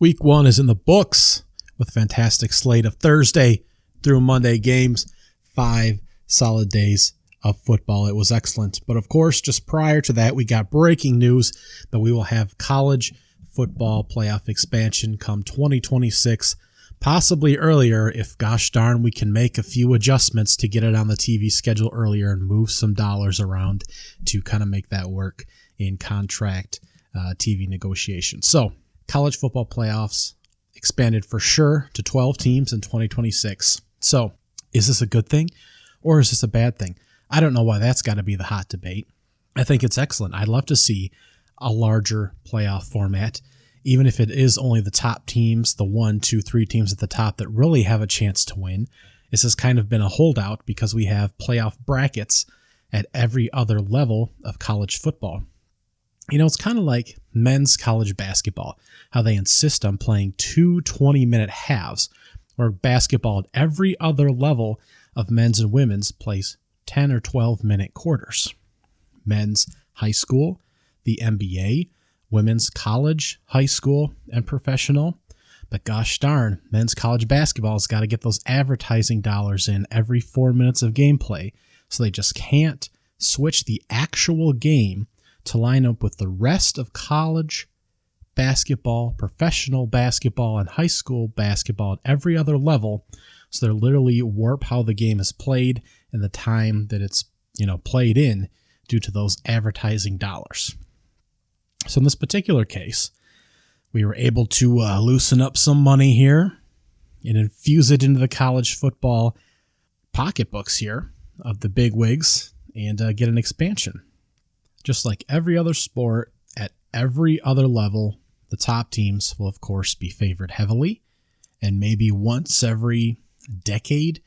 Week 1 is in the books with a fantastic slate of Thursday through Monday games. 5 solid days of football. It was excellent. But of course, just prior to that, we got breaking news that we will have college football playoff expansion come 2026, possibly earlier if, gosh darn, we can make a few adjustments to get it on the TV schedule earlier and move some dollars around to kind of make that work in contract TV negotiations. So, college football playoffs expanded for sure to 12 teams in 2026. So, is this a good thing or is this a bad thing? I don't know why that's got to be the hot debate. I think it's excellent. I'd love to see a larger playoff format, even if it is only the top teams, the 1, 2, 3 teams at the top that really have a chance to win. This has kind of been a holdout because we have playoff brackets at every other level of college football. You know, it's kind of like men's college basketball, how they insist on playing 2 20-minute halves, where basketball at every other level of men's and women's plays 10 or 12-minute quarters. Men's high school, the NBA, women's college, high school, and professional. But gosh darn, men's college basketball has got to get those advertising dollars in every 4 minutes of gameplay, so they just can't switch the actual game to line up with the rest of college basketball, professional basketball, and high school basketball at every other level. So they're literally warp how the game is played and the time that it's, played in due to those advertising dollars. So in this particular case, we were able to loosen up some money here and infuse it into the college football pocketbooks here of the big wigs and get an expansion. Just like every other sport, at every other level, the top teams will, of course, be favored heavily. And maybe once every decade,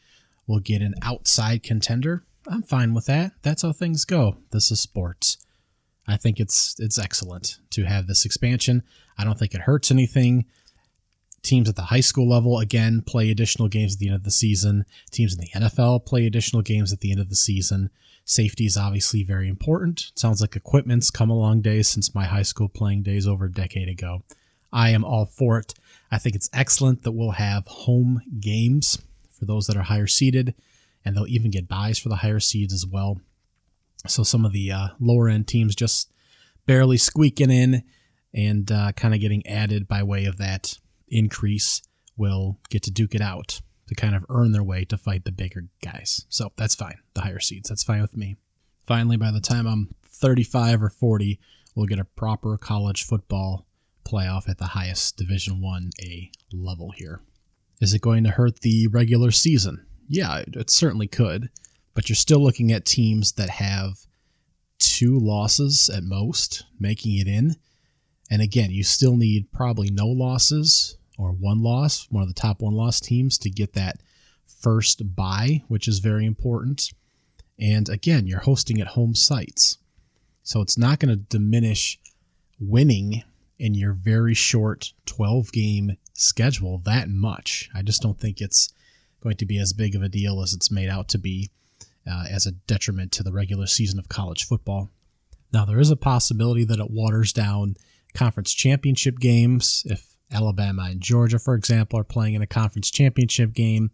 we'll get an outside contender. I'm fine with that. That's how things go. This is sports. I think it's excellent to have this expansion. I don't think it hurts anything. Teams at the high school level, again, play additional games at the end of the season. Teams in the NFL play additional games at the end of the season. Safety is obviously very important. It sounds like equipment's come a long day since my high school playing days over a decade ago. I am all for it. I think it's excellent that we'll have home games for those that are higher seeded, and they'll even get buys for the higher seeds as well. So some of the lower end teams just barely squeaking in and kind of getting added by way of that increase will get to duke it out to kind of earn their way to fight the bigger guys. So that's fine. The higher seeds, that's fine with me. Finally, by the time I'm 35 or 40, we'll get a proper college football playoff at the highest Division 1A level here. Is it going to hurt the regular season? Yeah, it certainly could, but you're still looking at teams that have 2 losses at most making it in. And again, you still need probably no losses or 1 loss, one of the top 1-loss teams to get that first bye, which is very important. And again, you're hosting at home sites. So it's not going to diminish winning in your very short 12-game schedule that much. I just don't think it's going to be as big of a deal as it's made out to be as a detriment to the regular season of college football. Now, there is a possibility that it waters down conference championship games. If Alabama and Georgia, for example, are playing in a conference championship game,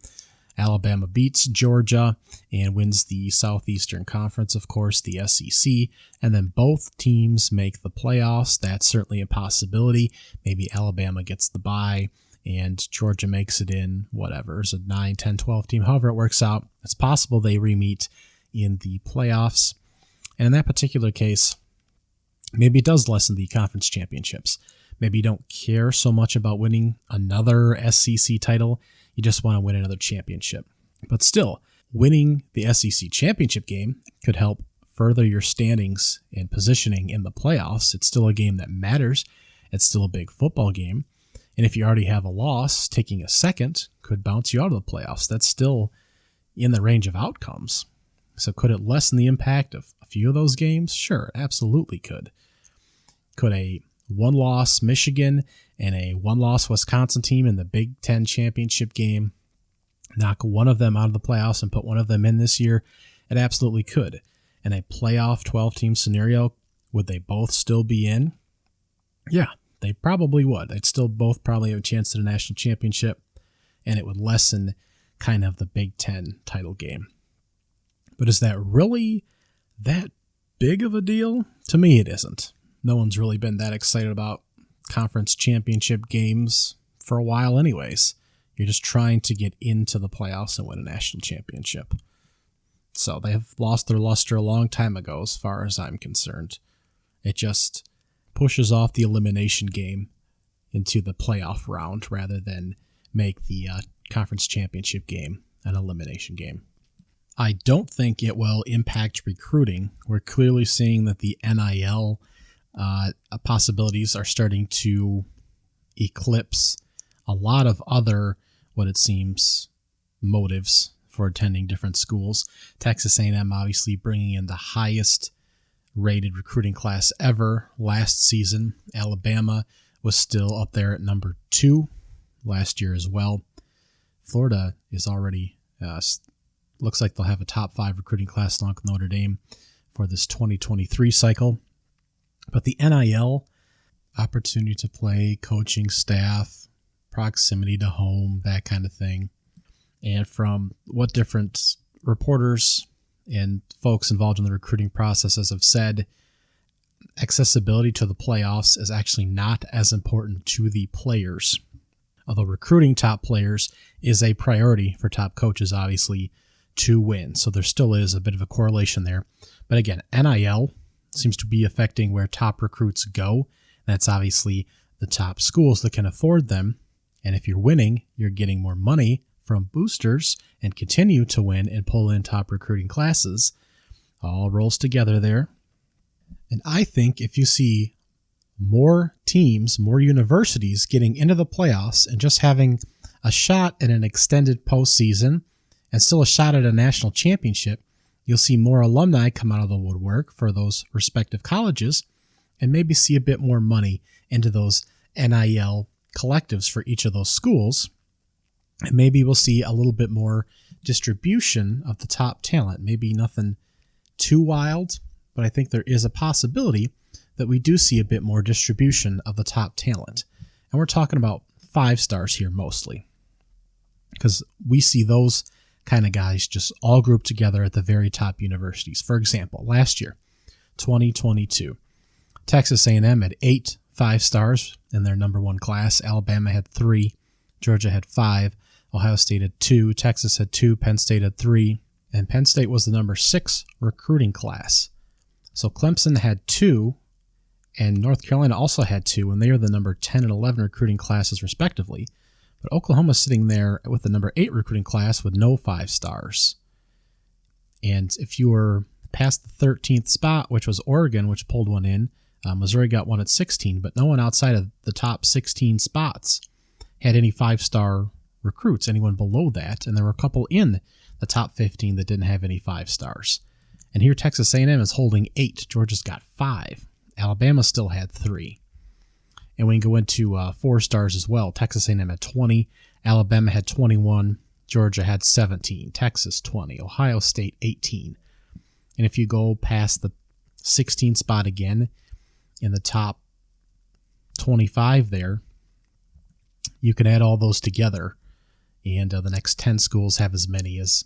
Alabama beats Georgia and wins the Southeastern Conference, of course, the SEC, and then both teams make the playoffs. That's certainly a possibility. Maybe Alabama gets the bye and Georgia makes it in, whatever, it's a 9, 10, 12 team, however it works out. It's possible they re-meet in the playoffs. And in that particular case, maybe it does lessen the conference championships. Maybe you don't care so much about winning another SEC title. You just want to win another championship. But still, winning the SEC championship game could help further your standings and positioning in the playoffs. It's still a game that matters. It's still a big football game. And if you already have a loss, taking a second could bounce you out of the playoffs. That's still in the range of outcomes. So could it lessen the impact of a few of those games? Sure, absolutely could. Could a 1-loss Michigan and a 1-loss Wisconsin team in the Big Ten championship game knock one of them out of the playoffs and put one of them in this year? It absolutely could. In a playoff 12-team scenario, would they both still be in? Yeah, They probably would. They'd still both probably have a chance at a national championship, and it would lessen kind of the Big Ten title game. But is that really that big of a deal? To me, it isn't. No one's really been that excited about conference championship games for a while anyways. You're just trying to get into the playoffs and win a national championship. So they have lost their luster a long time ago as far as I'm concerned. It just pushes off the elimination game into the playoff round rather than make the conference championship game an elimination game. I don't think it will impact recruiting. We're clearly seeing that the NIL possibilities are starting to eclipse a lot of other, what it seems, motives for attending different schools. Texas A&M obviously bringing in the highest rated recruiting class ever last season. Alabama was still up there at number 2 last year as well. Florida is already, looks like they'll have a top 5 recruiting class along with Notre Dame for this 2023 cycle. But the NIL, opportunity to play, coaching staff, proximity to home, that kind of thing. And from what different reporters and folks involved in the recruiting processes have said, accessibility to the playoffs is actually not as important to the players. Although recruiting top players is a priority for top coaches, obviously, to win. So there still is a bit of a correlation there. But again, NIL seems to be affecting where top recruits go. That's obviously the top schools that can afford them. And if you're winning, you're getting more money from boosters and continue to win and pull in top recruiting classes. All rolls together there. And I think if you see more teams, more universities getting into the playoffs and just having a shot at an extended postseason and still a shot at a national championship, you'll see more alumni come out of the woodwork for those respective colleges and maybe see a bit more money into those NIL collectives for each of those schools. And maybe we'll see a little bit more distribution of the top talent. Maybe nothing too wild, but I think there is a possibility that we do see a bit more distribution of the top talent. And we're talking about 5 stars here mostly, because we see those kind of guys just all grouped together at the very top universities. For example, last year, 2022, Texas A&M had 8 5 stars in their number 1 class. Alabama had 3, Georgia had 5, Ohio State had 2, Texas had 2, Penn State had 3, and Penn State was the number 6 recruiting class. So Clemson had 2, and North Carolina also had 2, and they are the number 10 and 11 recruiting classes respectively. But Oklahoma's sitting there with the number 8 recruiting class with no 5 stars. And if you were past the 13th spot, which was Oregon, which pulled one in, Missouri got one at 16, but no one outside of the top 16 spots had any 5-star recruits, anyone below that, and there were a couple in the top 15 that didn't have any 5 stars. And here Texas A&M is holding 8. Georgia's got 5. Alabama still had 3. And we can go into 4 stars as well. Texas A&M had 20, Alabama had 21, Georgia had 17, Texas 20, Ohio State 18. And if you go past the 16 spot again in the top 25 there, you can add all those together, and the next 10 schools have as many as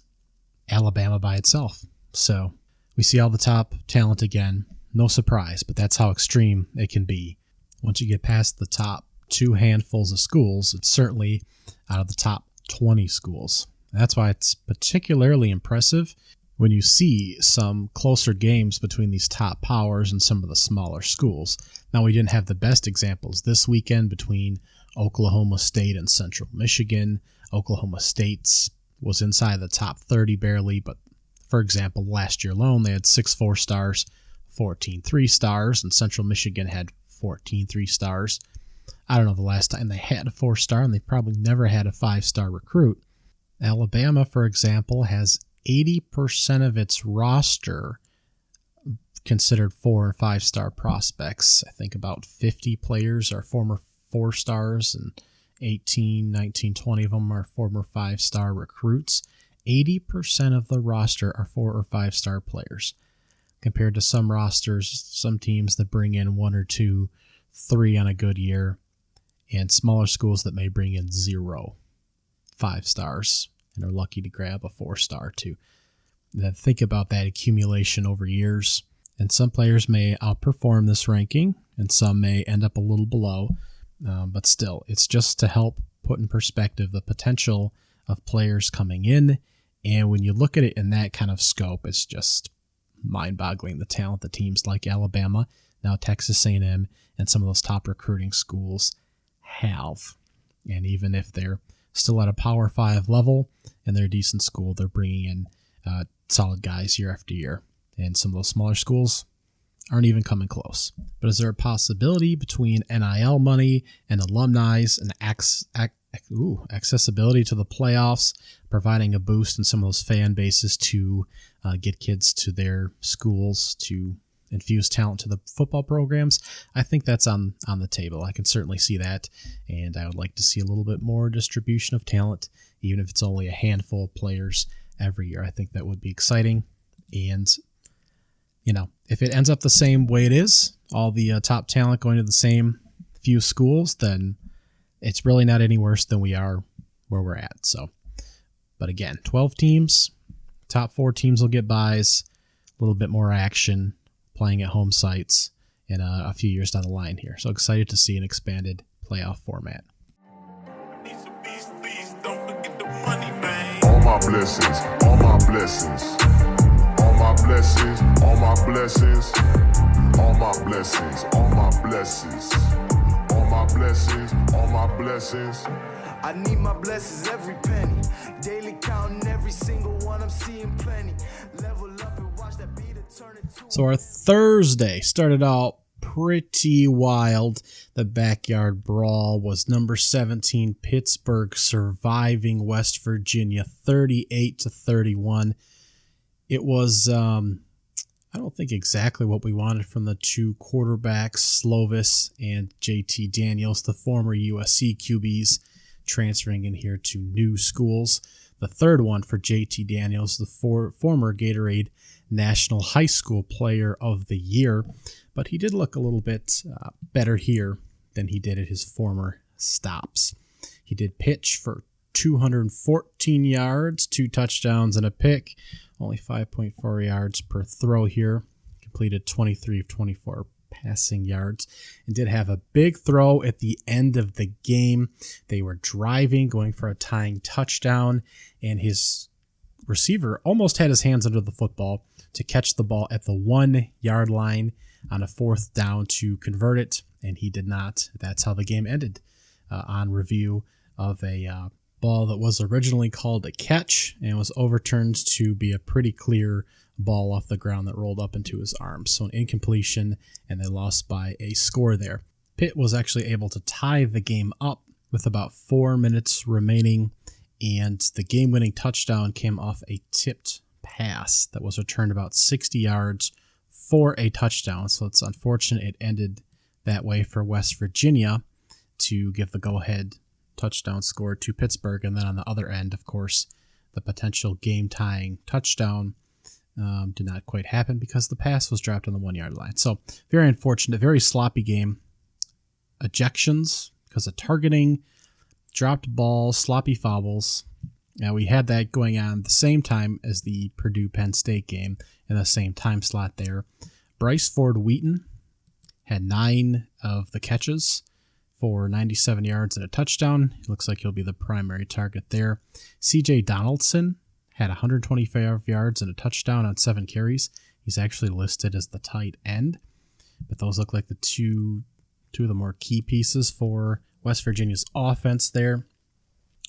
Alabama by itself. So we see all the top talent again. No surprise, but that's how extreme it can be. Once you get past the top 2 handfuls of schools, it's certainly out of the top 20 schools. That's why it's particularly impressive when you see some closer games between these top powers and some of the smaller schools. Now, we didn't have the best examples this weekend between Oklahoma State and Central Michigan. Oklahoma State was inside the top 30 barely, but for example, last year alone, they had 6 4-stars, 14 3-stars, and Central Michigan had 14 3-stars. I don't know the last time they had a 4-star, and they've probably never had a 5-star recruit. Alabama, for example, has 80% of its roster considered 4 and 5-star prospects. I think about 50 players are former 4-stars, and 18, 19, 20 of them are former 5-star recruits. 80% of the roster are 4 or 5-star players, compared to some rosters, some teams that bring in 1 or 2 3 on a good year, and smaller schools that may bring in 0 5-stars and are lucky to grab a 4-star too. Then think about that accumulation over years, and some players may outperform this ranking and some may end up a little below, but still, it's just to help put in perspective the potential of players coming in. And when you look at it in that kind of scope, it's just mind-boggling the talent that teams like Alabama, now Texas A&M, and some of those top recruiting schools have. And even if they're still at a Power 5 level and they're a decent school, they're bringing in solid guys year after year. And some of those smaller schools aren't even coming close. But is there a possibility between NIL money and alumni and accessibility to the playoffs, providing a boost in some of those fan bases to get kids to their schools, to infuse talent to the football programs? I think that's on the table. I can certainly see that, and I would like to see a little bit more distribution of talent, even if it's only a handful of players every year. I think that would be exciting, and if it ends up the same way it is, all the top talent going to the same few schools, then it's really not any worse than we are where we're at. So, but again, 12 teams, top 4 teams will get buys, a little bit more action, playing at home sites in a few years down the line here. So excited to see an expanded playoff format. All my blessings, all my blessings, all my blessings, all my blessings, all my blessings, all my blessings, all my blessings, all my blessings. I need my blessings every penny, daily counting every single one. I'm seeing plenty. Level up and watch that beat turn into. So our Thursday started out pretty wild. The backyard brawl was number 17 Pittsburgh surviving West Virginia 38-31. It was I don't think exactly what we wanted from the two quarterbacks, Slovis and JT Daniels, the former USC QBs, transferring in here to new schools. The third one for JT Daniels, the former Gatorade National High School Player of the Year, but he did look a little bit better here than he did at his former stops. He did pitch for 214 yards, 2 touchdowns, and a pick. Only 5.4 yards per throw here. Completed 23 of 24 passing yards, and did have a big throw at the end of the game. They were driving, going for a tying touchdown, and his receiver almost had his hands under the football to catch the ball at the 1-yard line on a 4th down to convert it, and he did not. That's how the game ended. On review of a ball that was originally called a catch and was overturned to be a pretty clear ball off the ground that rolled up into his arms. So an incompletion, and they lost by a score there. Pitt was actually able to tie the game up with about 4 minutes remaining, and the game-winning touchdown came off a tipped pass that was returned about 60 yards for a touchdown. So it's unfortunate it ended that way for West Virginia to give the go-ahead touchdown score to Pittsburgh. And then on the other end, of course, the potential game-tying touchdown did not quite happen because the pass was dropped on the 1-yard line. So very unfortunate, very sloppy game. Ejections because of targeting, dropped balls, sloppy fouls. Now we had that going on the same time as the Purdue-Penn State game in the same time slot there. Bryce Ford-Wheaton had 9 of the catches for 97 yards and a touchdown. It looks like he'll be the primary target there. C.J. Donaldson had 125 yards and a touchdown on 7 carries. He's actually listed as the tight end, but those look like the two of the more key pieces for West Virginia's offense there.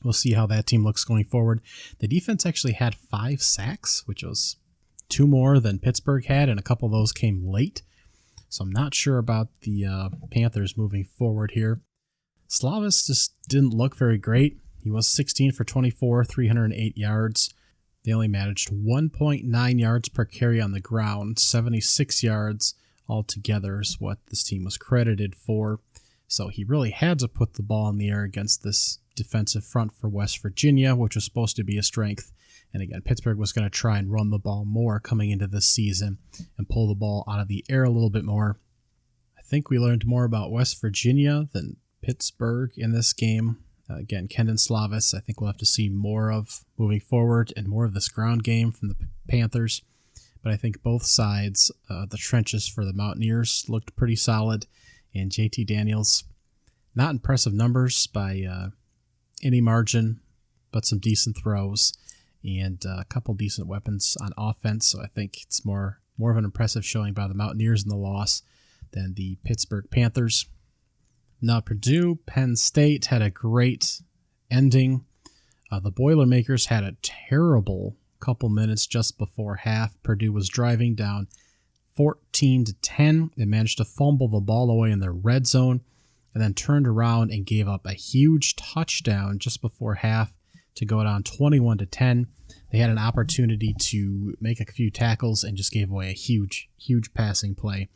We'll see how that team looks going forward. The defense actually had 5 sacks, which was 2 more than Pittsburgh had, and a couple of those came late. So I'm not sure about the Panthers moving forward here. Slovis just didn't look very great. He was 16 for 24, 308 yards. They only managed 1.9 yards per carry on the ground. 76 yards altogether is what this team was credited for. So he really had to put the ball in the air against this defensive front for West Virginia, which was supposed to be a strength. And again, Pittsburgh was going to try and run the ball more coming into this season and pull the ball out of the air a little bit more. I think we learned more about West Virginia than Pittsburgh in this game. Again, Kendon Slavis, I think we'll have to see more of moving forward and more of this ground game from the Panthers. But I think both sides, the trenches for the Mountaineers looked pretty solid. And JT Daniels, not impressive numbers by any margin, but some decent throws and a couple decent weapons on offense. So I think it's more of an impressive showing by the Mountaineers in the loss than the Pittsburgh Panthers. Now, Purdue, Penn State had a great ending. The Boilermakers had a terrible couple minutes just before half. Purdue was driving down 14-10. They managed to fumble the ball away in their red zone and then turned around and gave up a huge touchdown just before half to go down 21-10. They had an opportunity to make a few tackles and just gave away a huge passing play.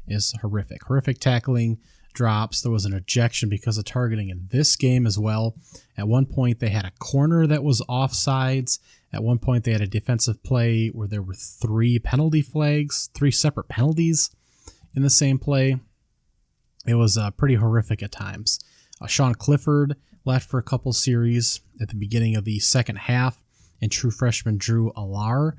It's horrific. Horrific tackling, drops. There was an ejection because of targeting in this game as well. At one point, they had a corner that was offsides. At one point, they had a defensive play where there were 3 penalty flags, 3 separate penalties in the same play. It was pretty horrific at times. Sean Clifford left for a couple series at the beginning of the second half, and true freshman Drew Allar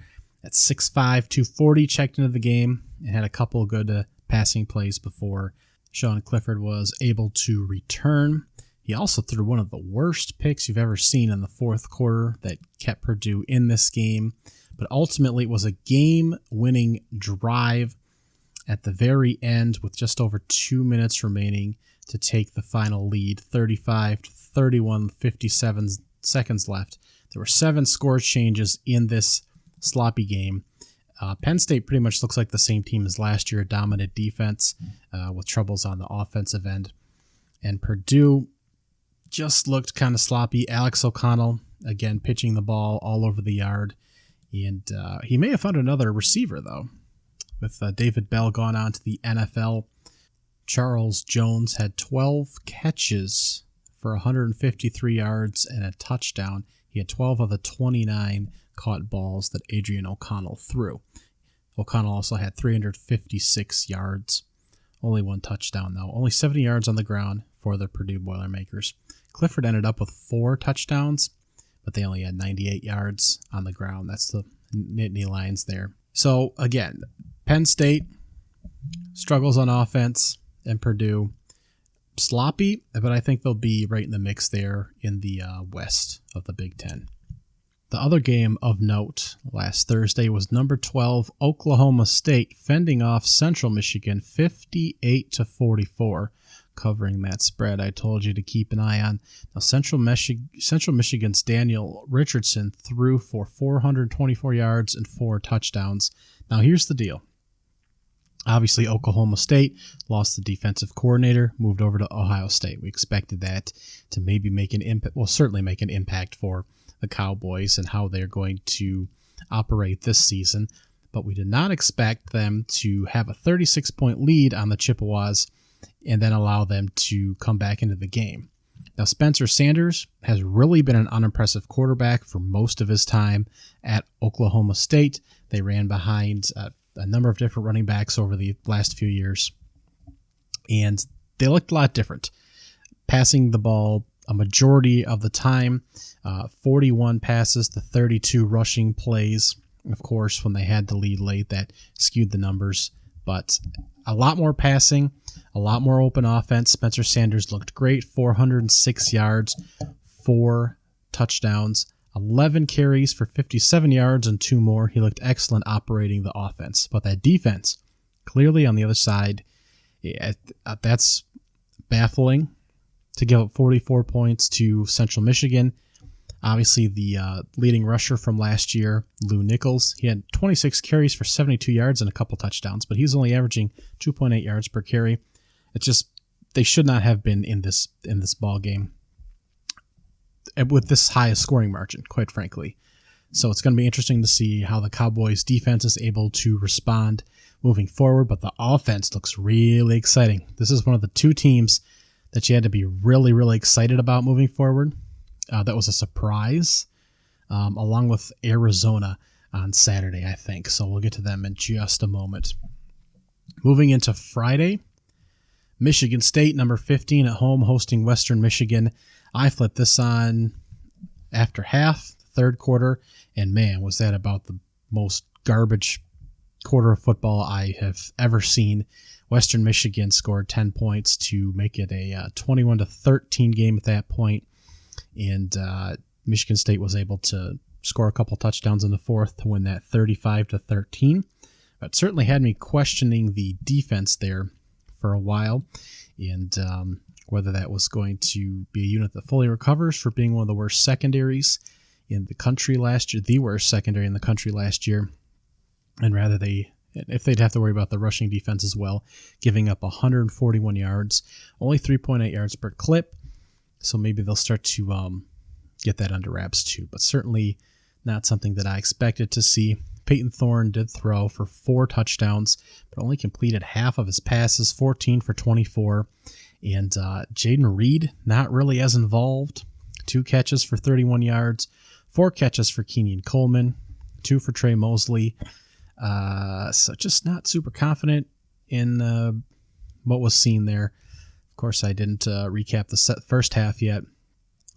at 6'5", 240 checked into the game and had a couple of good passing plays before Sean Clifford was able to return. He also threw one of the worst picks you've ever seen in the fourth quarter that kept Purdue in this game. But ultimately, it was a game-winning drive at the very end with just over 2 minutes remaining to take the final lead, 35-31, 57 seconds left. There were 7 score changes in this sloppy game. Penn State pretty much looks like the same team as last year, a dominant defense with troubles on the offensive end. And Purdue just looked kind of sloppy. Alex O'Connell, again, pitching the ball all over the yard. And he may have found another receiver, though. With David Bell gone on to the NFL, Charles Jones had 12 catches for 153 yards and a touchdown. He had 12 of the 29 caught balls that Adrian O'Connell threw. O'Connell also had 356 yards. Only 1 touchdown, though. Only 70 yards on the ground for the Purdue Boilermakers. Clifford ended up with 4 touchdowns, but they only had 98 yards on the ground. That's the Nittany Lions there. So, again, Penn State struggles on offense, and Purdue sloppy, but I think they'll be right in the mix there in the west of the Big Ten. The other game of note last Thursday was number 12 Oklahoma State fending off Central Michigan 58-44, covering that spread I told you to keep an eye on. Now Central Michigan's Daniel Richardson threw for 424 yards and 4 touchdowns. Now here's the deal. Obviously, Oklahoma State lost the defensive coordinator, moved over to Ohio State. We expected that to maybe make an impact, well, certainly make an impact for the Cowboys and how they're going to operate this season. But we did not expect them to have a 36-point lead on the Chippewas and then allow them to come back into the game. Now, Spencer Sanders has really been an unimpressive quarterback for most of his time at Oklahoma State. They ran behind a number of different running backs over the last few years, and they looked a lot different. Passing the ball a majority of the time, 41 passes to 32 rushing plays. Of course, when they had the lead late, that skewed the numbers, but a lot more passing, a lot more open offense. Spencer Sanders looked great, 406 yards, 4 touchdowns, 11 carries for 57 yards and 2 more. He looked excellent operating the offense. But that defense, clearly on the other side, that's baffling to give up 44 points to Central Michigan. Obviously, the leading rusher from last year, Lou Nichols, he had 26 carries for 72 yards and a couple touchdowns, but he's only averaging 2.8 yards per carry. It's just, they should not have been in this ball game with this high a scoring margin, quite frankly. So it's going to be interesting to see how the Cowboys defense is able to respond moving forward, but the offense looks really exciting. This is one of the 2 teams that you had to be really, really excited about moving forward. That was a surprise, along with Arizona on Saturday, I think. So we'll get to them in just a moment. Moving into Friday, Michigan State, number 15 at home, hosting Western Michigan. I flipped this on after half, third quarter, and man, was that about the most garbage quarter of football I have ever seen. Western Michigan scored 10 points to make it a 21-13 game at that point, and Michigan State was able to score a couple touchdowns in the fourth to win that 35-13. But certainly had me questioning the defense there for a while, and whether that was going to be a unit that fully recovers for being one of the worst secondaries in the country last year, the worst secondary in the country last year, and rather if they'd have to worry about the rushing defense as well, giving up 141 yards, only 3.8 yards per clip, so maybe they'll start to get that under wraps too, but certainly not something that I expected to see. Peyton Thorne did throw for 4 touchdowns, but only completed half of his passes, 14 for 24. And Jaden Reed, not really as involved. 2 catches for 31 yards, 4 catches for Kenyon Coleman, 2 for Trey Mosley. So just not super confident in what was seen there. Of course, I didn't recap the first half yet.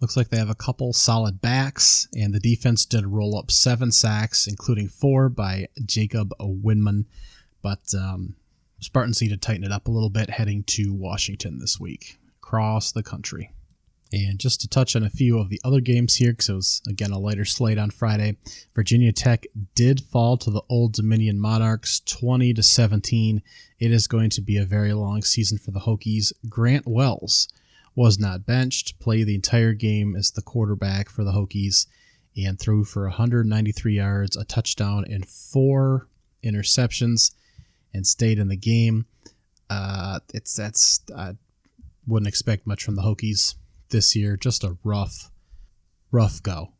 Looks like they have a couple solid backs, and the defense did roll up 7 sacks, including 4 by Jacob Winman. But Spartans need to tighten it up a little bit heading to Washington this week, across the country. And just to touch on a few of the other games here, because it was, again, a lighter slate on Friday, Virginia Tech did fall to the Old Dominion Monarchs 20-17. It is going to be a very long season for the Hokies. Grant Wells was not benched, played the entire game as the quarterback for the Hokies, and threw for 193 yards, a touchdown, and 4 interceptions, and stayed in the game. I wouldn't expect much from the Hokies this year. Just a rough go.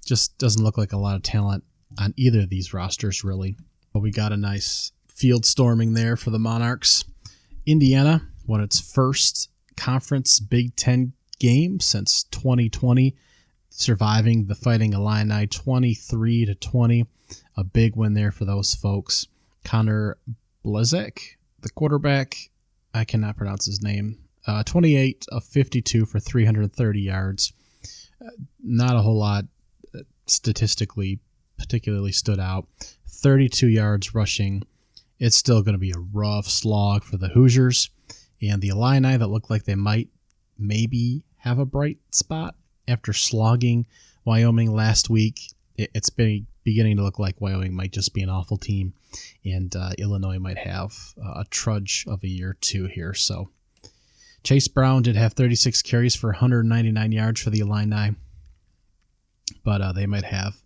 Just doesn't look like a lot of talent on either of these rosters, really. But we got a nice field storming there for the Monarchs. Indiana won its first conference Big Ten game since 2020, surviving the Fighting Illini 23-20. A big win there for those folks. Connor Blazek, the quarterback, I cannot pronounce his name, 28 of 52 for 330 yards. Not a whole lot statistically particularly stood out. 32 yards rushing. It's still going to be a rough slog for the Hoosiers. And the Illini that look like they might maybe have a bright spot after slogging Wyoming last week. It's been beginning to look like Wyoming might just be an awful team, and Illinois might have a trudge of a year or two here. So Chase Brown did have 36 carries for 199 yards for the Illini, but they might have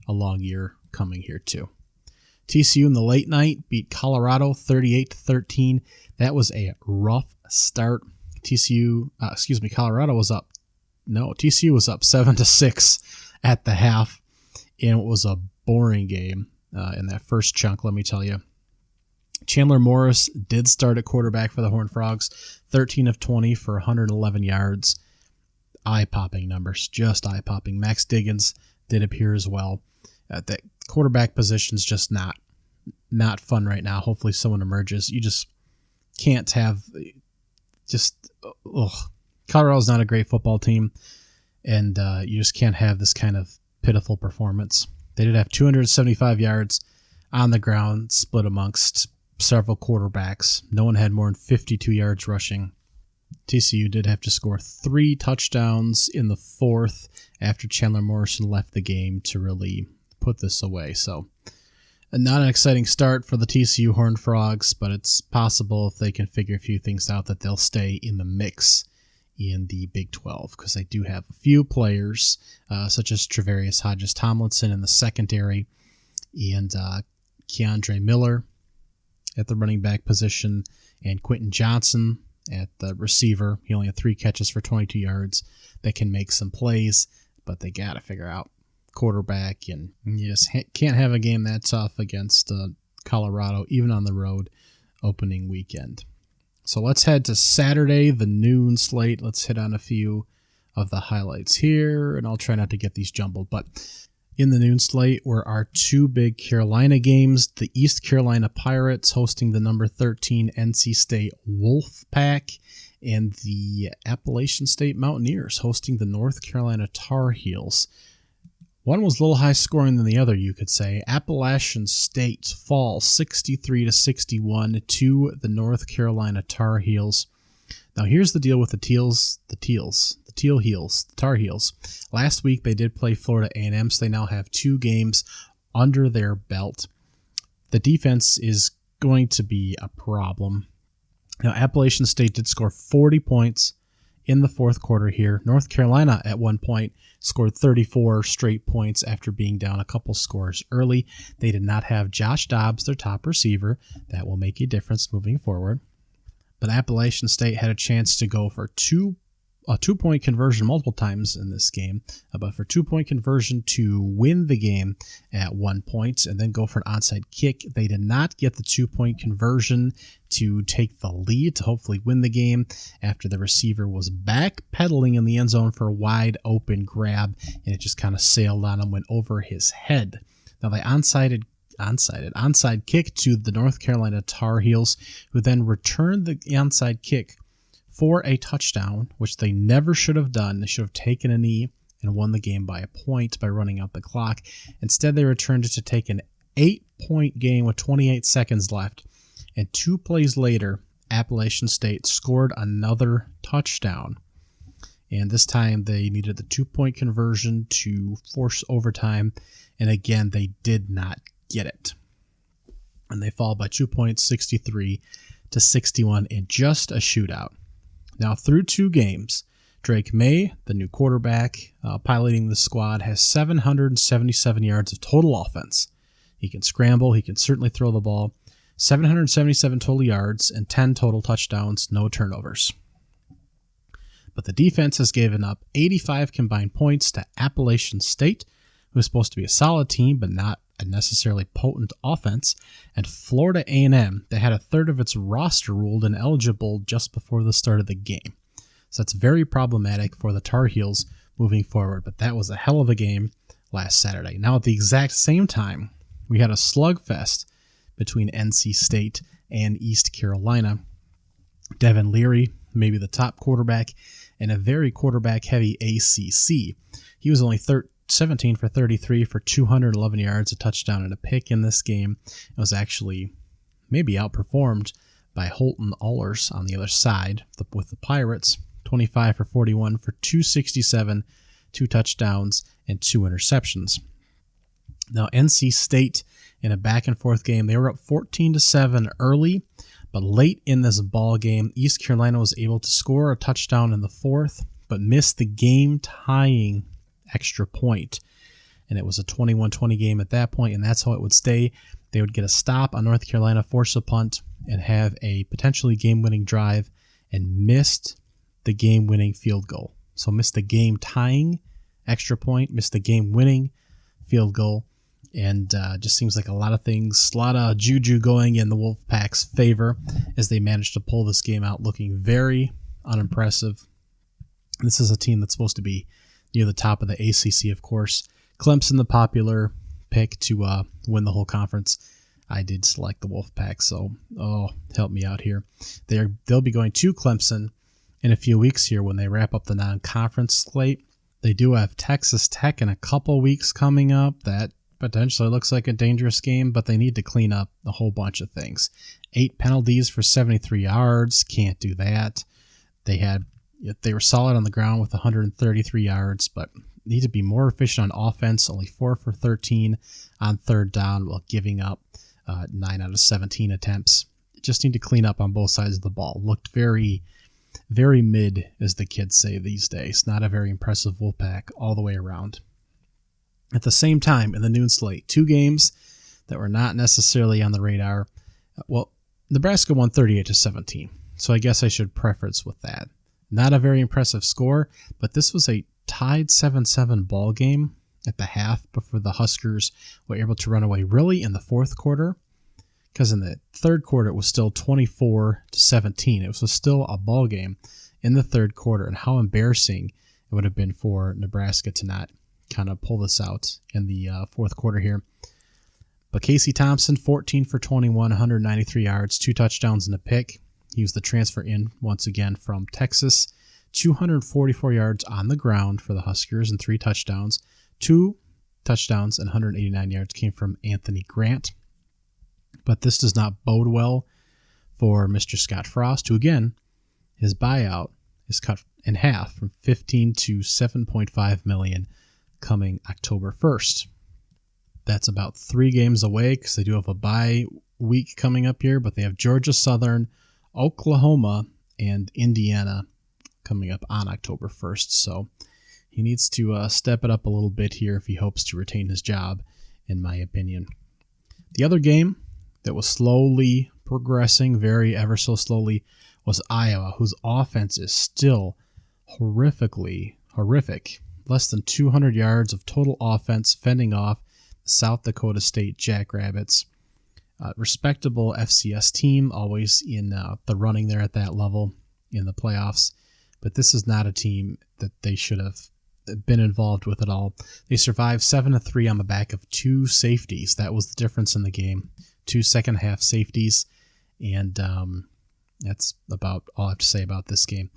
a long year coming here too. TCU in the late night beat Colorado 38-13. That was a rough start. Colorado was up. No, TCU was up 7-6 at the half, and it was a boring game in that first chunk, let me tell you. Chandler Morris did start at quarterback for the Horned Frogs, 13 of 20 for 111 yards. Eye-popping numbers, just eye-popping. Max Diggins did appear as well. That quarterback position's just not fun right now. Hopefully someone emerges. You just can't have Colorado's not a great football team, and you just can't have this kind of pitiful performance. They did have 275 yards on the ground, split amongst several quarterbacks. No one had more than 52 yards rushing. TCU did have to score 3 touchdowns in the fourth after Chandler Morrison left the game to really put this away. So not an exciting start for the TCU Horned Frogs, but it's possible if they can figure a few things out that they'll stay in the mix in the Big 12, because they do have a few players such as Travarius Hodges-Tomlinson in the secondary and Keandre Miller at the running back position and Quentin Johnson at the receiver. He only had 3 catches for 22 yards. They can make some plays, but they got to figure out quarterback, and you just can't have a game that tough against Colorado, even on the road, opening weekend. So let's head to Saturday, the noon slate. Let's hit on a few of the highlights here, and I'll try not to get these jumbled. But, In the noon slate were our two big Carolina games, the East Carolina Pirates hosting the number 13 NC State Wolfpack, and the Appalachian State Mountaineers hosting the North Carolina Tar Heels. One was a little high scoring than the other, you could say. Appalachian State falls 63-61 to the North Carolina Tar Heels. Now here's the deal with the Tar Heels. Last week they did play Florida A&M, so they now have 2 games under their belt. The defense is going to be a problem. Now Appalachian State did score 40 points in the fourth quarter here. North Carolina at one point scored 34 straight points after being down a couple scores early. They did not have Josh Dobbs, their top receiver. That will make a difference moving forward. But Appalachian State had a chance to go for a 2-point conversion multiple times in this game, but for 2-point conversion to win the game at 1 point and then go for an onside kick. They did not get the 2-point conversion to take the lead to hopefully win the game after the receiver was backpedaling in the end zone for a wide open grab, and it just kind of sailed on him, went over his head. Now they onside kick to the North Carolina Tar Heels, who then returned the onside kick for a touchdown, which they never should have done. They should have taken a knee and won the game by a point by running out the clock. Instead, they returned it to take an 8-point game with 28 seconds left. And 2 plays later, Appalachian State scored another touchdown. And this time they needed the 2-point conversion to force overtime. And again, they did not get it. And they fall by 2 points, 63-61 in just a shootout. Now, through 2 games, Drake May, the new quarterback piloting the squad, has 777 yards of total offense. He can scramble. He can certainly throw the ball. 777 total yards and 10 total touchdowns, no turnovers. But the defense has given up 85 combined points to Appalachian State, who is supposed to be a solid team, but not a necessarily potent offense, and Florida A&M, that had a third of its roster ruled ineligible just before the start of the game. So that's very problematic for the Tar Heels moving forward, but that was a hell of a game last Saturday. Now at the exact same time, we had a slugfest between NC State and East Carolina. Devin Leary, maybe the top quarterback in a very quarterback-heavy ACC. He was only 17 for 33 for 211 yards, a touchdown and a pick in this game. It was actually maybe outperformed by Holton Ahlers on the other side with the Pirates, 25 for 41 for 267, 2 touchdowns and 2 interceptions. Now NC State, in a back-and-forth game, they were up 14-7 early, but late in this ball game, East Carolina was able to score a touchdown in the fourth, but missed the game-tying extra point. And it was a 21-20 game at that point, and that's how it would stay. They would get a stop on North Carolina, force a punt, and have a potentially game-winning drive, and missed the game-winning field goal. So missed the game-tying extra point, missed the game-winning field goal, and just seems like a lot of things, a lot of juju going in the Wolfpack's favor as they managed to pull this game out, looking very unimpressive. This is a team that's supposed to be near the top of the ACC, of course. Clemson, the popular pick to win the whole conference. I did select the Wolfpack, so help me out here. They'll be going to Clemson in a few weeks here when they wrap up the non-conference slate. They do have Texas Tech in a couple weeks coming up. That potentially looks like a dangerous game, but they need to clean up a whole bunch of things. 8 penalties for 73 yards. Can't do that. They were solid on the ground with 133 yards, but need to be more efficient on offense. Only 4 for 13 on third down while giving up 9 out of 17 attempts. Just need to clean up on both sides of the ball. Looked very, very mid, as the kids say these days. Not a very impressive Wolfpack all the way around. At the same time, in the noon slate, 2 games that were not necessarily on the radar. Well, Nebraska won 38-17, so I guess I should preface with that. Not a very impressive score, but this was a tied 7-7 ball game at the half before the Huskers were able to run away really in the fourth quarter, because in the third quarter it was still 24-17. It was still a ball game in the third quarter, and how embarrassing it would have been for Nebraska to not kind of pull this out in the fourth quarter here. But Casey Thompson, 14 for 21, 193 yards, 2 touchdowns and a pick. He was the transfer in once again from Texas. 244 yards on the ground for the Huskers and 3 touchdowns. 2 touchdowns and 189 yards came from Anthony Grant. But this does not bode well for Mr. Scott Frost, who again, his buyout is cut in half from $15 to $7.5 million coming October 1st. That's about 3 games away because they do have a bye week coming up here, but they have Georgia Southern, Oklahoma, and Indiana coming up on October 1st. So he needs to step it up a little bit here if he hopes to retain his job, in my opinion. The other game that was slowly progressing, very ever so slowly, was Iowa, whose offense is still horrific. Less than 200 yards of total offense, fending off the South Dakota State Jackrabbits. Respectable FCS team, always in the running there at that level in the playoffs. But this is not a team that they should have been involved with at all. They survived 7-3 on the back of 2 safeties. That was the difference in the game. 2 second-half safeties. And that's about all I have to say about this game.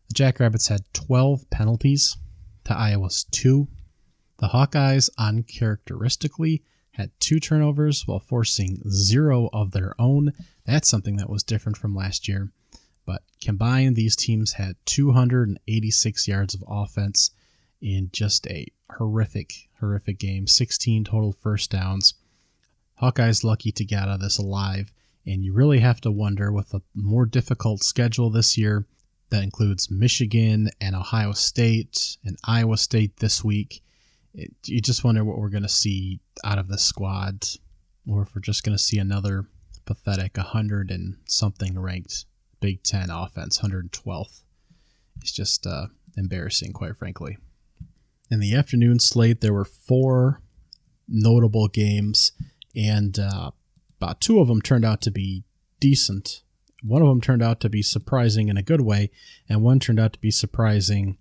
The Jackrabbits had 12 penalties to Iowa's 2. The Hawkeyes, uncharacteristically, had 2 turnovers while forcing 0 of their own. That's something that was different from last year. But combined, these teams had 286 yards of offense in just a horrific game. 16 total first downs. Hawkeyes lucky to get out of this alive. And you really have to wonder, with a more difficult schedule this year that includes Michigan and Ohio State and Iowa State this week, you just wonder what we're going to see out of this squad, or if we're just going to see another pathetic 100 and something ranked Big Ten offense, 112th. It's just embarrassing, quite frankly. In the afternoon slate, there were 4 notable games, and about 2 of them turned out to be decent. One of them turned out to be surprising in a good way, and one turned out to be surprising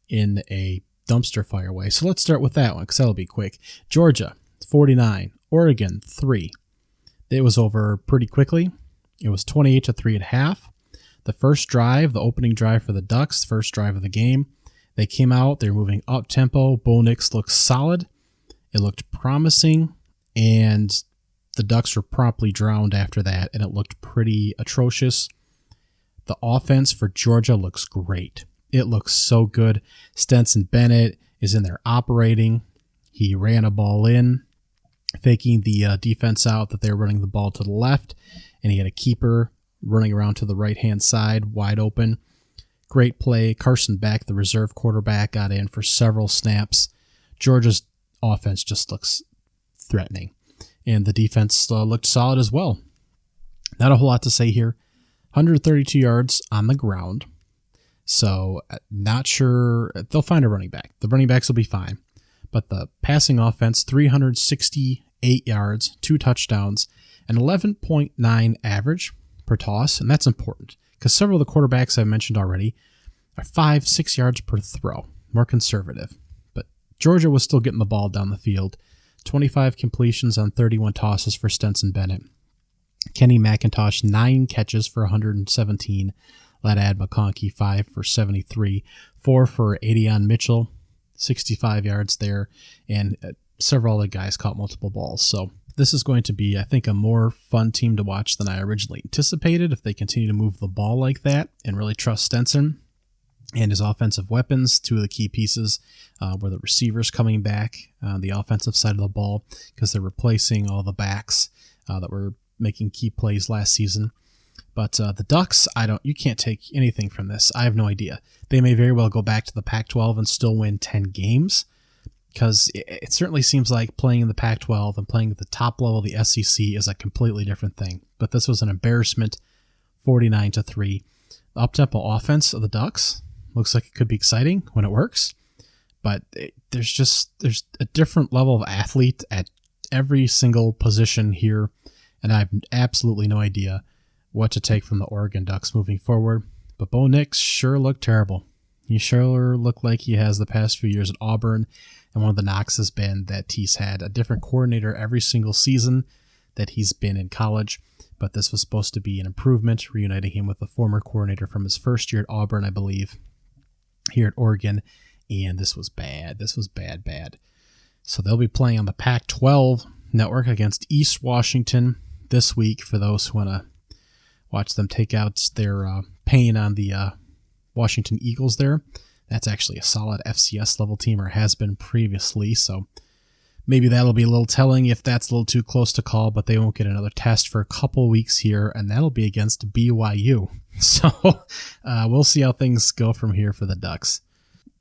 in a dumpster fire way. So let's start with that one, because that'll be quick. Georgia, 49. Oregon, 3. It was over pretty quickly. It was 28-3 at half. The first drive, the opening drive for the Ducks, first drive of the game, they came out, they were moving up-tempo. Bo Nix looked solid. It looked promising, and the Ducks were promptly drowned after that, and it looked pretty atrocious. The offense for Georgia looks great. It looks so good. Stetson Bennett is in there operating. He ran a ball in, faking the defense out that they were running the ball to the left, and he had a keeper running around to the right-hand side, wide open. Great play. Carson Beck, the reserve quarterback, got in for several snaps. Georgia's offense just looks threatening, and the defense looked solid as well. Not a whole lot to say here. 132 yards on the ground. So not sure. They'll find a running back. The running backs will be fine. But the passing offense, 368 yards, 2 touchdowns, an 11.9 average per toss. And that's important because several of the quarterbacks I've mentioned already are 5-6 yards per throw, more conservative. But Georgia was still getting the ball down the field. 25 completions on 31 tosses for Stetson Bennett. Kenny McIntosh, 9 catches for 117. Ladd McConkey, 5 for 73. 4 for Adion Mitchell, 65 yards there. And several other guys caught multiple balls. So this is going to be, I think, a more fun team to watch than I originally anticipated if they continue to move the ball like that and really trust Stetson and his offensive weapons. 2 of the key pieces were the receivers coming back on the offensive side of the ball because they're replacing all the backs that were making key plays last season. But the Ducks, you can't take anything from this. I have no idea. They may very well go back to the Pac-12 and still win 10 games because it certainly seems like playing in the Pac-12 and playing at the top level of the SEC is a completely different thing. But this was an embarrassment, 49-3. The up-tempo offense of the Ducks looks like it could be exciting when it works, but there's a different level of athlete at every single position here, and I have absolutely no idea what to take from the Oregon Ducks moving forward. But Bo Nix sure looked terrible. He sure looked like he has the past few years at Auburn, and one of the knocks has been that he's had a different coordinator every single season that he's been in college, but this was supposed to be an improvement, reuniting him with the former coordinator from his first year at Auburn, I believe, here at Oregon, and this was bad. This was bad. So they'll be playing on the Pac-12 network against East Washington this week for those who want to watch them take out their pain on the Washington Eagles there. That's actually a solid FCS level team, or has been previously, so maybe that'll be a little telling if that's a little too close to call, but they won't get another test for a couple weeks here, and that'll be against BYU. So we'll see how things go from here for the Ducks.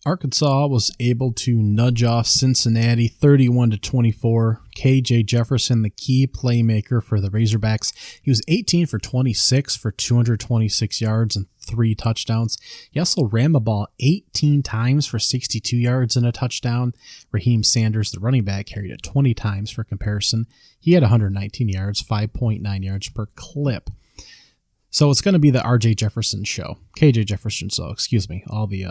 Arkansas was able to nudge off Cincinnati 31-24. KJ Jefferson, the key playmaker for the Razorbacks. He was 18 for 26 for 226 yards and 3 touchdowns. He also ran the ball 18 times for 62 yards and a touchdown. Raheem Sanders, the running back, carried it 20 times for comparison. He had 119 yards, 5.9 yards per clip. So it's going to be the RJ Jefferson show. KJ Jefferson show, all the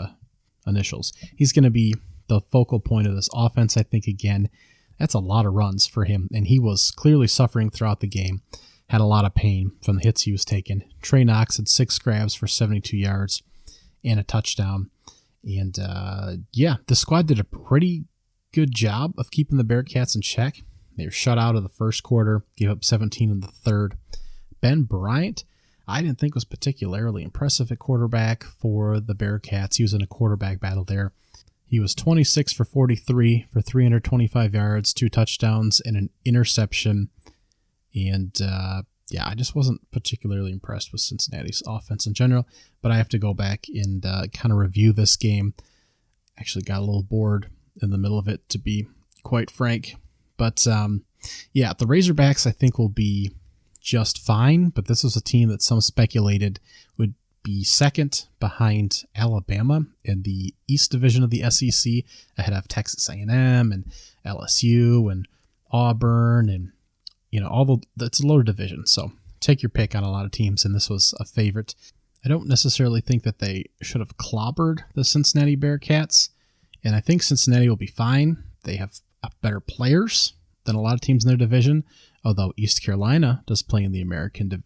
initials. He's going to be the focal point of this offense, I think. Again, that's a lot of runs for him, and he was clearly suffering throughout the game. Had a lot of pain from the hits he was taking. Trey Knox had 6 grabs for 72 yards and a touchdown. And the squad did a pretty good job of keeping the Bearcats in check. They were shut out of the first quarter, gave up 17 in the third. Ben Bryant, I didn't think was particularly impressive at quarterback for the Bearcats. He was in a quarterback battle there. He was 26 for 43 for 325 yards, 2 touchdowns, and an interception. And I just wasn't particularly impressed with Cincinnati's offense in general. But I have to go back and kind of review this game. Actually got a little bored in the middle of it, to be quite frank. But the Razorbacks I think will be just fine, but this was a team that some speculated would be second behind Alabama in the East Division of the SEC, ahead of Texas A&M and LSU and Auburn, and it's a lower division, so take your pick on a lot of teams, and this was a favorite. I don't necessarily think that they should have clobbered the Cincinnati Bearcats, and I think Cincinnati will be fine. They have better players than a lot of teams in their division, although East Carolina does play in the American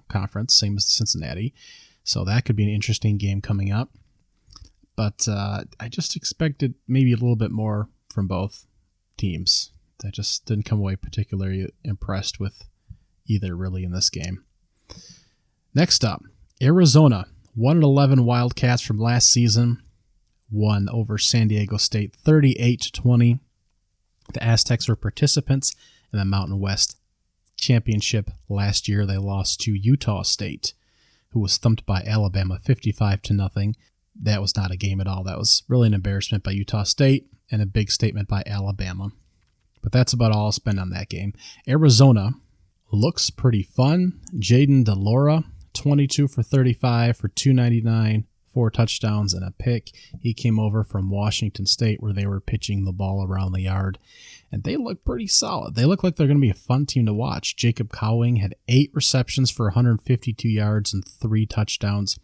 Conference, same as Cincinnati. So that could be an interesting game coming up. But I just expected maybe a little bit more from both teams. I just didn't come away particularly impressed with either really in this game. Next up, Arizona, 1-11 Wildcats from last season, won over San Diego State 38-20. The Aztecs were participants in the Mountain West Championship last year. They lost to Utah State, who was thumped by Alabama 55-0. That was not a game at all. That was really an embarrassment by Utah State and a big statement by Alabama. But that's about all I'll spend on that game. Arizona looks pretty fun. Jaden DeLora, 22 for 35 for 299, 4 touchdowns and a pick. He came over from Washington State, where they were pitching the ball around the yard, and they look pretty solid. They look like they're going to be a fun team to watch. Jacob Cowing had 8 receptions for 152 yards and 3 touchdowns.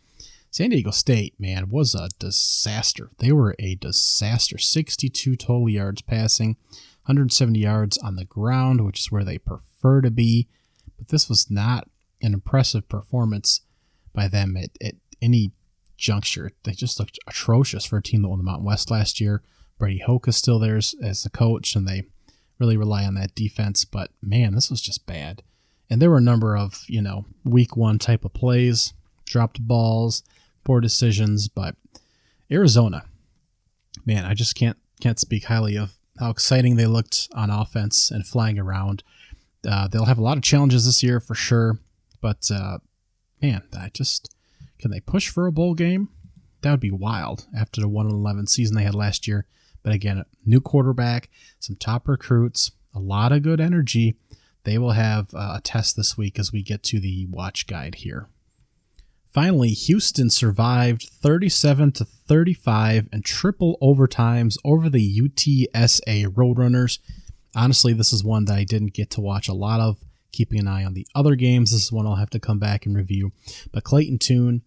San Diego State, man, was a disaster. They were a disaster. 62 total yards passing, 170 yards on the ground, which is where they prefer to be. But this was not an impressive performance by them at any juncture. They just looked atrocious for a team that won the Mountain West last year. Brady Hoke is still there as the coach, and they really rely on that defense. But, man, this was just bad. And there were a number of, week one type of plays, dropped balls, poor decisions. But Arizona, man, I just can't speak highly of how exciting they looked on offense and flying around. They'll have a lot of challenges this year for sure. But, man, can they push for a bowl game? That would be wild after the 1-11 season they had last year. But again, a new quarterback, some top recruits, a lot of good energy. They will have a test this week as we get to the watch guide here. Finally, Houston survived 37-35 and triple overtimes over the UTSA Roadrunners. Honestly, this is one that I didn't get to watch a lot of. Keeping an eye on the other games, this is one I'll have to come back and review. But Clayton Tune,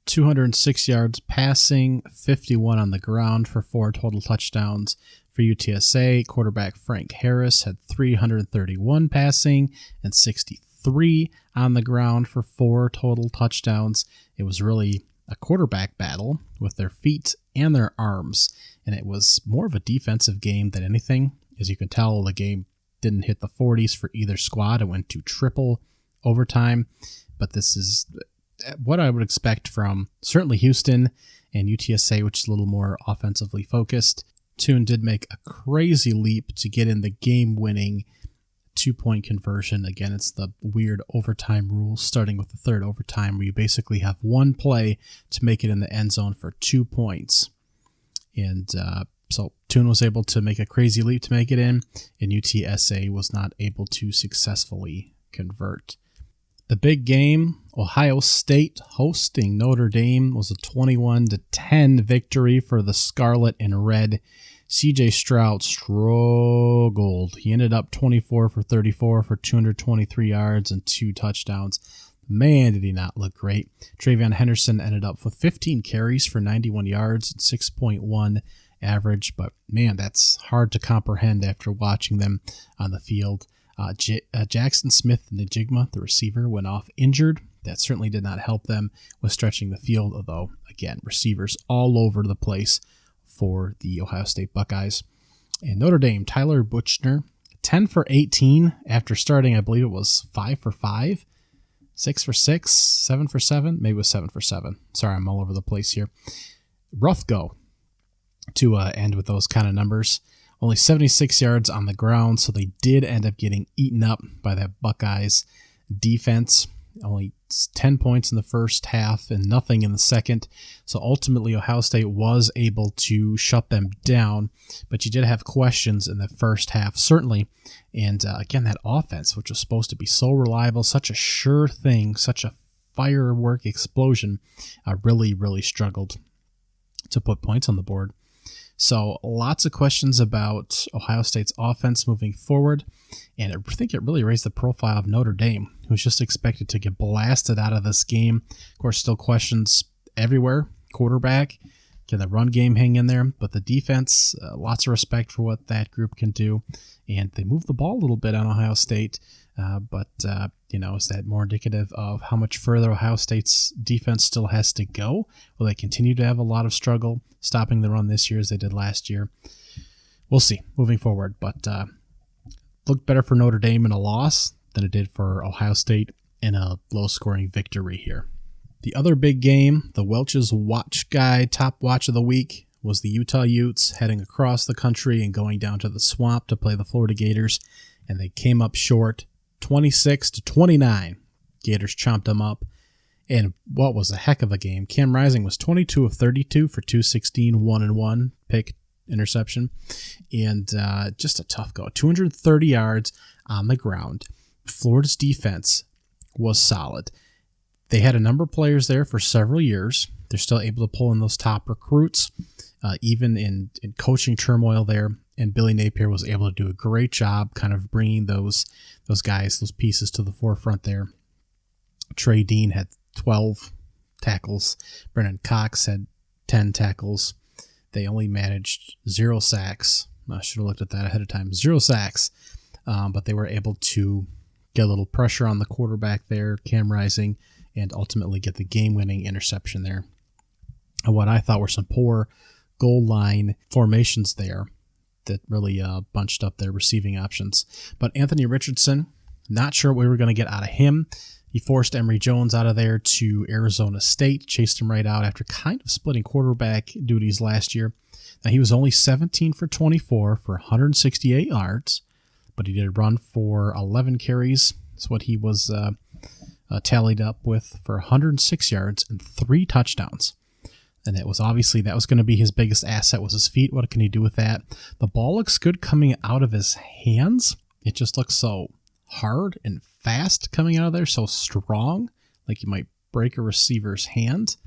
206 yards passing, 51 on the ground for 4 total touchdowns. For UTSA, quarterback Frank Harris had 331 passing and 63 on the ground for 4 total touchdowns. It was really a quarterback battle with their feet and their arms, and it was more of a defensive game than anything. As you can tell, the game didn't hit the 40s for either squad. It went to triple overtime, but this is what I would expect from certainly Houston and UTSA, which is a little more offensively focused. Tune did make a crazy leap to get in the game-winning 2-point conversion. Again, it's the weird overtime rule, starting with the third overtime, where you basically have one play to make it in the end zone for 2 points. And so Tune was able to make a crazy leap to make it in, and UTSA was not able to successfully convert. The big game, Ohio State hosting Notre Dame, was a 21-10 victory for the Scarlet and Red. CJ Stroud struggled. He ended up 24 for 34 for 223 yards and 2 touchdowns. Man, did he not look great. Travion Henderson ended up with 15 carries for 91 yards and 6.1 average, but man, that's hard to comprehend after watching them on the field. Jackson Smith Njigma, the receiver, went off injured. That certainly did not help them with stretching the field, although, again, receivers all over the place for the Ohio State Buckeyes. And Notre Dame, Tyler Buchner, 10 for 18 after starting, I believe it was 5 for 5, 6 for 6, 7 for 7, maybe it was 7 for 7. Sorry, I'm all over the place here. Rough go to end with those kind of numbers. Only 76 yards on the ground, so they did end up getting eaten up by that Buckeyes defense. Only 10 points in the first half and nothing in the second. So ultimately, Ohio State was able to shut them down, but you did have questions in the first half, certainly. And again, that offense, which was supposed to be so reliable, such a sure thing, such a firework explosion, really, really struggled to put points on the board. So lots of questions about Ohio State's offense moving forward, and I think it really raised the profile of Notre Dame, who's just expected to get blasted out of this game. Of course, still questions everywhere. Quarterback, can the run game hang in there? But the defense, lots of respect for what that group can do, and they move the ball a little bit on Ohio State. But is that more indicative of how much further Ohio State's defense still has to go? Will they continue to have a lot of struggle stopping the run this year as they did last year? We'll see moving forward. But looked better for Notre Dame in a loss than it did for Ohio State in a low-scoring victory here. The other big game, the Welch's Watch Guy Top Watch of the Week, was the Utah Utes heading across the country and going down to the Swamp to play the Florida Gators, and they came up short. 26-29. Gators chomped them up. And what was a heck of a game. Cam Rising was 22 of 32 for 216, 1-1, pick, interception. And just a tough go. 230 yards on the ground. Florida's defense was solid. They had a number of players there for several years. They're still able to pull in those top recruits, even in coaching turmoil there. And Billy Napier was able to do a great job kind of bringing those guys, those pieces to the forefront there. Trey Dean had 12 tackles. Brennan Cox had 10 tackles. They only managed 0 sacks. I should have looked at that ahead of time. 0 sacks. But they were able to get a little pressure on the quarterback there, Cam Rising, and ultimately get the game-winning interception there. And what I thought were some poor goal line formations there that really bunched up their receiving options. But Anthony Richardson, not sure what we were going to get out of him. He forced Emory Jones out of there to Arizona State, chased him right out after kind of splitting quarterback duties last year. Now, he was only 17 for 24 for 168 yards, but he did run for 11 carries. That's what he was tallied up with for 106 yards and 3 touchdowns. And that was going to be his biggest asset was his feet. What can he do with that? The ball looks good coming out of his hands. It just looks so hard and fast coming out of there, so strong, like you might break a receiver's hand.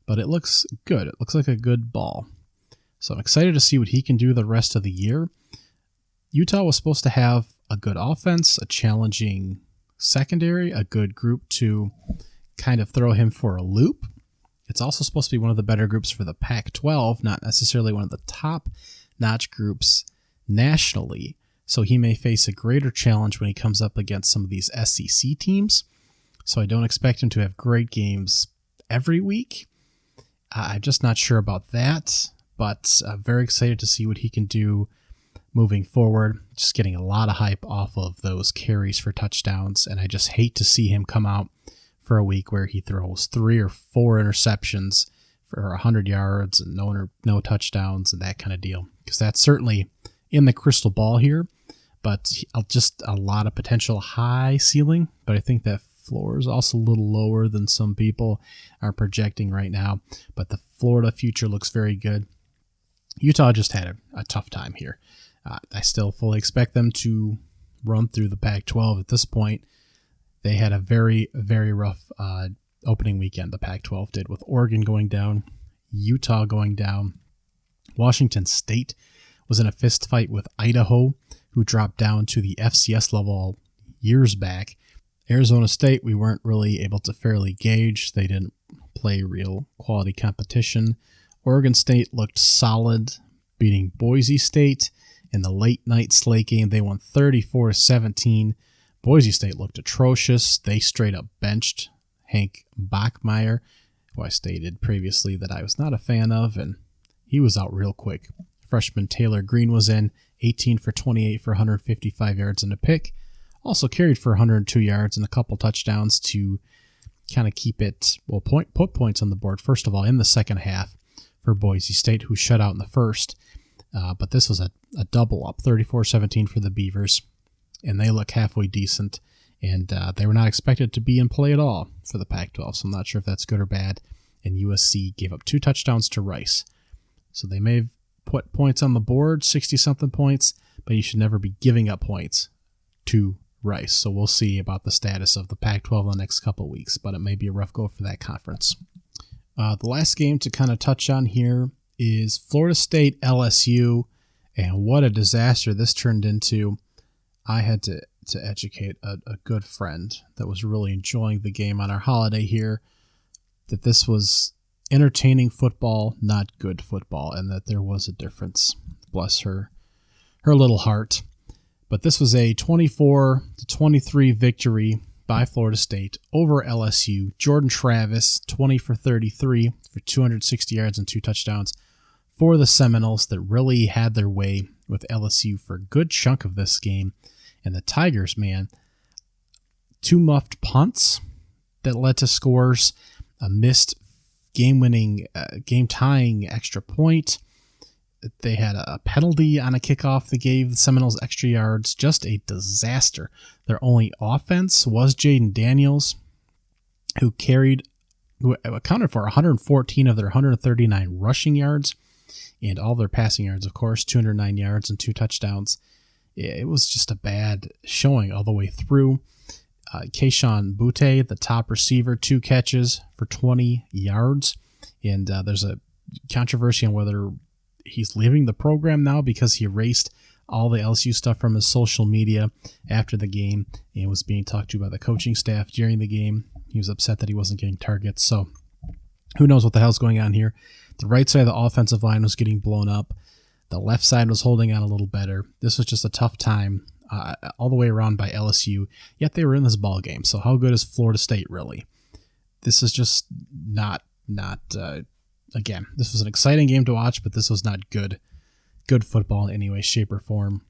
But it looks good. It looks like a good ball. So I'm excited to see what he can do the rest of the year. Utah was supposed to have a good offense, a challenging secondary, a good group to kind of throw him for a loop. It's also supposed to be one of the better groups for the Pac-12, not necessarily one of the top-notch groups nationally. So he may face a greater challenge when he comes up against some of these SEC teams. So I don't expect him to have great games every week. I'm just not sure about that, but I'm very excited to see what he can do moving forward. Just getting a lot of hype off of those carries for touchdowns, and I just hate to see him come out for a week where he throws 3 or 4 interceptions for 100 yards and no touchdowns and that kind of deal, because that's certainly in the crystal ball here, but just a lot of potential high ceiling, but I think that floor is also a little lower than some people are projecting right now, but the Florida future looks very good. Utah just had a tough time here. I still fully expect them to run through the Pac-12 at this point. They had a very, very rough opening weekend, the Pac-12 did, with Oregon going down, Utah going down. Washington State was in a fist fight with Idaho, who dropped down to the FCS level years back. Arizona State, we weren't really able to fairly gauge. They didn't play real quality competition. Oregon State looked solid, beating Boise State in the late night slate game. They won 34-17. Boise State looked atrocious. They straight up benched Hank Bachmeier, who I stated previously that I was not a fan of, and he was out real quick. Freshman Taylor Green was in, 18 for 28 for 155 yards and a pick. Also carried for 102 yards and a couple touchdowns to kind of keep it, put points on the board, first of all, in the second half for Boise State, who shut out in the first. But this was a double up, 34-17 for the Beavers, and they look halfway decent, and they were not expected to be in play at all for the Pac-12, so I'm not sure if that's good or bad. And USC gave up 2 touchdowns to Rice. So they may have put points on the board, 60-something points, but you should never be giving up points to Rice. So we'll see about the status of the Pac-12 in the next couple of weeks, but it may be a rough go for that conference. The last game to kind of touch on here is Florida State LSU, and what a disaster this turned into. I had to educate a good friend that was really enjoying the game on our holiday here that this was entertaining football, not good football, and that there was a difference. Bless her little heart. But this was a 24-23 victory by Florida State over LSU. Jordan Travis, 20 for 33 for 260 yards and 2 touchdowns for the Seminoles that really had their way with LSU for a good chunk of this game. And the Tigers, man, 2 muffed punts that led to scores, a missed game-winning, game-tying extra point. They had a penalty on a kickoff that gave the Seminoles extra yards. Just a disaster. Their only offense was Jaden Daniels, who accounted for 114 of their 139 rushing yards, and all their passing yards, of course, 209 yards and 2 touchdowns. It was just a bad showing all the way through. Keyshawn Butte, the top receiver, 2 catches for 20 yards. And there's a controversy on whether he's leaving the program now because he erased all the LSU stuff from his social media after the game and was being talked to by the coaching staff during the game. He was upset that he wasn't getting targets. So who knows what the hell's going on here. The right side of the offensive line was getting blown up. The left side was holding on a little better. This was just a tough time all the way around by LSU, yet they were in this ball game. So how good is Florida State really? This is just not again, this was an exciting game to watch, but this was not good football in any way, shape, or form.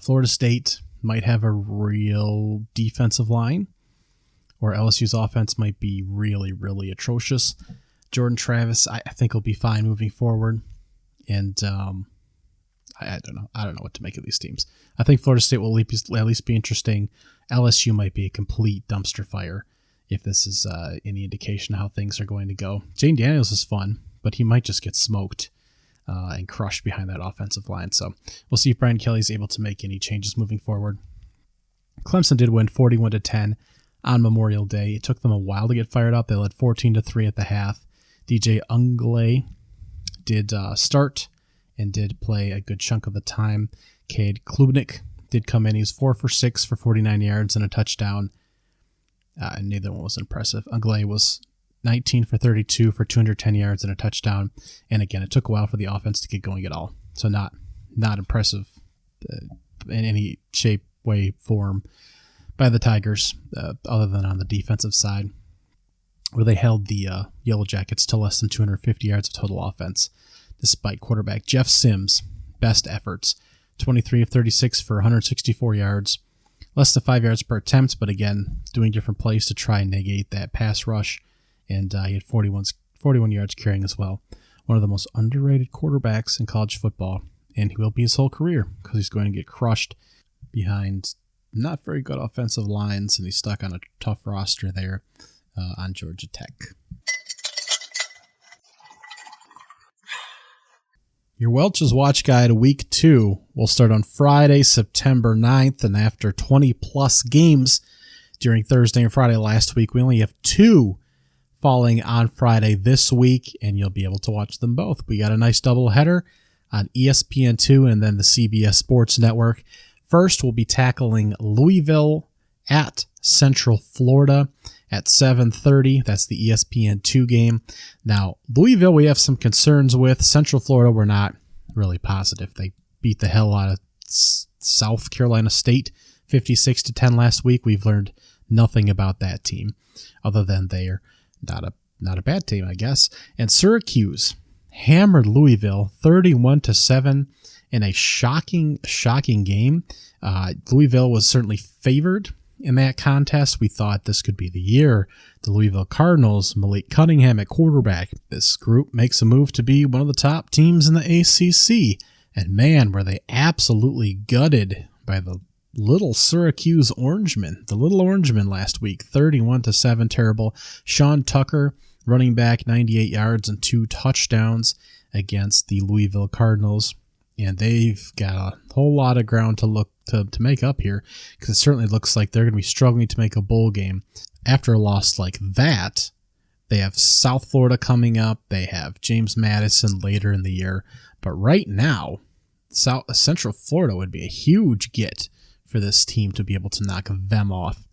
Florida State might have a real defensive line, or LSU's offense might be really, really atrocious. Jordan Travis, I think, will be fine moving forward. And I don't know. I don't know what to make of these teams. I think Florida State will at least be interesting. LSU might be a complete dumpster fire if this is any indication of how things are going to go. Jane Daniels is fun, but he might just get smoked and crushed behind that offensive line. So we'll see if Brian Kelly's able to make any changes moving forward. Clemson did win 41-10 on Memorial Day. It took them a while to get fired up. They led 14-3 at the half. DJ Ungley did start and did play a good chunk of the time. Cade Klubnik did come in. He was 4 for 6 for 49 yards and a touchdown. And neither one was impressive. Ungley was 19 for 32 for 210 yards and a touchdown. And again, it took a while for the offense to get going at all. So not impressive in any shape, way, form by the Tigers, other than on the defensive side, where they held the Yellow Jackets to less than 250 yards of total offense, despite quarterback Jeff Sims' best efforts, 23 of 36 for 164 yards, less than 5 yards per attempt, but again, doing different plays to try and negate that pass rush, and he had 41 yards carrying as well. One of the most underrated quarterbacks in college football, and he will be his whole career because he's going to get crushed behind not very good offensive lines, and he's stuck on a tough roster there on Georgia Tech. Your Welch's Watch Guide Week 2 will start on Friday, September 9th, and after 20-plus games during Thursday and Friday last week, we only have 2 falling on Friday this week, and you'll be able to watch them both. We got a nice doubleheader on ESPN2 and then the CBS Sports Network. First, we'll be tackling Louisville at Central Florida at 7:30. That's the ESPN2 game. Now, Louisville we have some concerns with. Central Florida we're not really positive. They beat the hell out of South Carolina State 56-10 last week. We've learned nothing about that team other than they're not a bad team, I guess. And Syracuse hammered Louisville 31-7 in a shocking game. Louisville was certainly favored in that contest. We thought this could be the year. The Louisville Cardinals, Malik Cunningham at quarterback. This group makes a move to be one of the top teams in the ACC. And man, were they absolutely gutted by the little Syracuse Orangemen. The little Orangemen last week, 31-7, terrible. Sean Tucker, running back, 98 yards and 2 touchdowns against the Louisville Cardinals. And they've got a whole lot of ground to make up here, because it certainly looks like they're going to be struggling to make a bowl game. After a loss like that, they have South Florida coming up. They have James Madison later in the year. But right now, Central Florida would be a huge get for this team to be able to knock them off.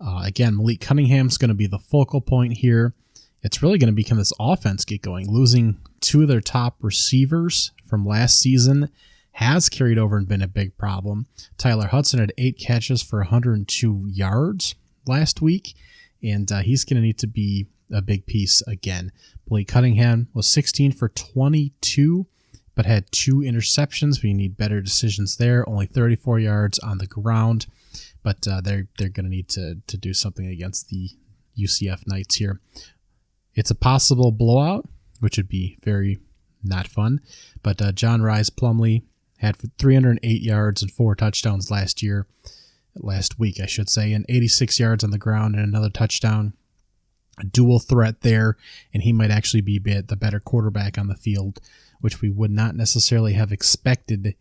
Again, Malik Cunningham's going to be the focal point here. It's really going to become this offense get going. Losing 2 of their top receivers from last season has carried over and been a big problem. Tyler Hudson had 8 catches for 102 yards last week, and he's going to need to be a big piece again. Blake Cunningham was 16 for 22, but had 2 interceptions. We need better decisions there. Only 34 yards on the ground, but they're going to need to do something against the UCF Knights here. It's a possible blowout, which would be very not fun, but John Rhys Plumlee had 308 yards and 4 touchdowns last week, and 86 yards on the ground and another touchdown. A dual threat there, and he might actually be the better quarterback on the field, which we would not necessarily have expected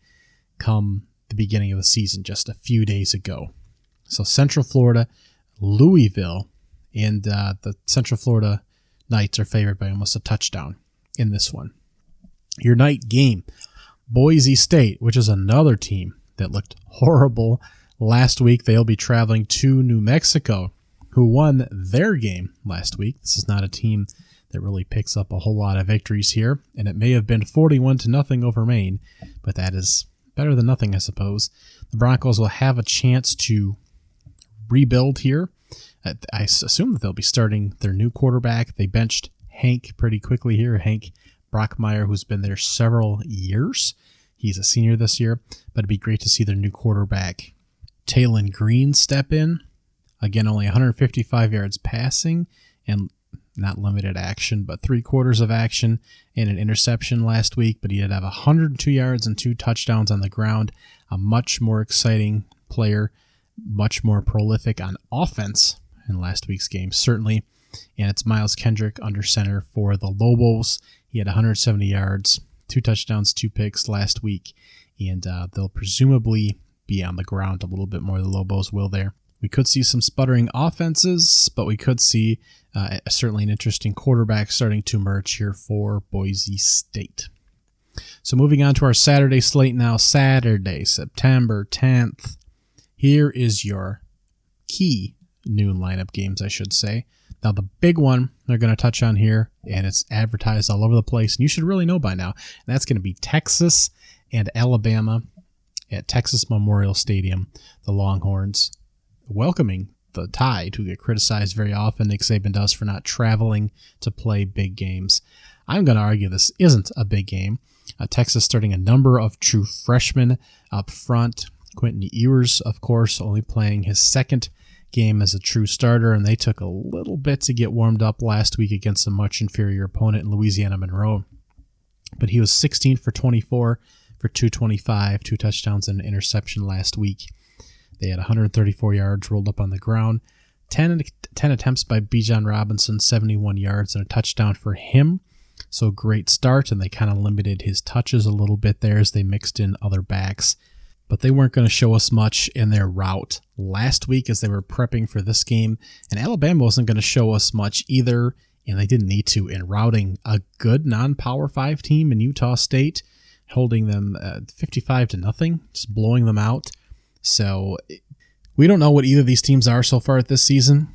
come the beginning of the season just a few days ago. So Central Florida, Louisville, and the Central Florida Knights are favored by almost a touchdown in this one. Your night game, Boise State, which is another team that looked horrible last week. They'll be traveling to New Mexico, who won their game last week. This is not a team that really picks up a whole lot of victories here, and it may have been 41-0 over Maine, but that is better than nothing, I suppose. The Broncos will have a chance to rebuild here. I assume that they'll be starting their new quarterback. They benched Hank pretty quickly here, Hank Brockmeyer, who's been there several years. He's a senior this year, but it'd be great to see their new quarterback, Taylon Green, step in. Again, only 155 yards passing and not limited action, but 3/4 of action and an interception last week, but he did have 102 yards and 2 touchdowns on the ground. A much more exciting player, much more prolific on offense in last week's game, certainly. And it's Miles Kendrick under center for the Lobos. He had 170 yards, 2 touchdowns, 2 picks last week, and they'll presumably be on the ground a little bit more. The Lobos will there. We could see some sputtering offenses, but we could see certainly an interesting quarterback starting to emerge here for Boise State. So moving on to our Saturday slate now, Saturday, September 10th. Here is your key noon lineup games, I should say. Now, the big one they're going to touch on here, and it's advertised all over the place, and you should really know by now, and that's going to be Texas and Alabama at Texas Memorial Stadium. The Longhorns welcoming the Tide, who get criticized very often, Nick Saban does, for not traveling to play big games. I'm going to argue this isn't a big game. Texas starting a number of true freshmen up front. Quentin Ewers, of course, only playing his second game as a true starter, and they took a little bit to get warmed up last week against a much inferior opponent in Louisiana Monroe. But he was 16 for 24 for 225, 2 touchdowns and an interception last week. They had 134 yards rolled up on the ground, 10 attempts by Bijan Robinson, 71 yards and a touchdown for him. So great start, and they kind of limited his touches a little bit there as they mixed in other backs. But they weren't going to show us much in their route last week as they were prepping for this game. And Alabama wasn't going to show us much either, and they didn't need to in routing a good non-Power 5 team in Utah State, holding them 55-0, just blowing them out. So we don't know what either of these teams are so far this season,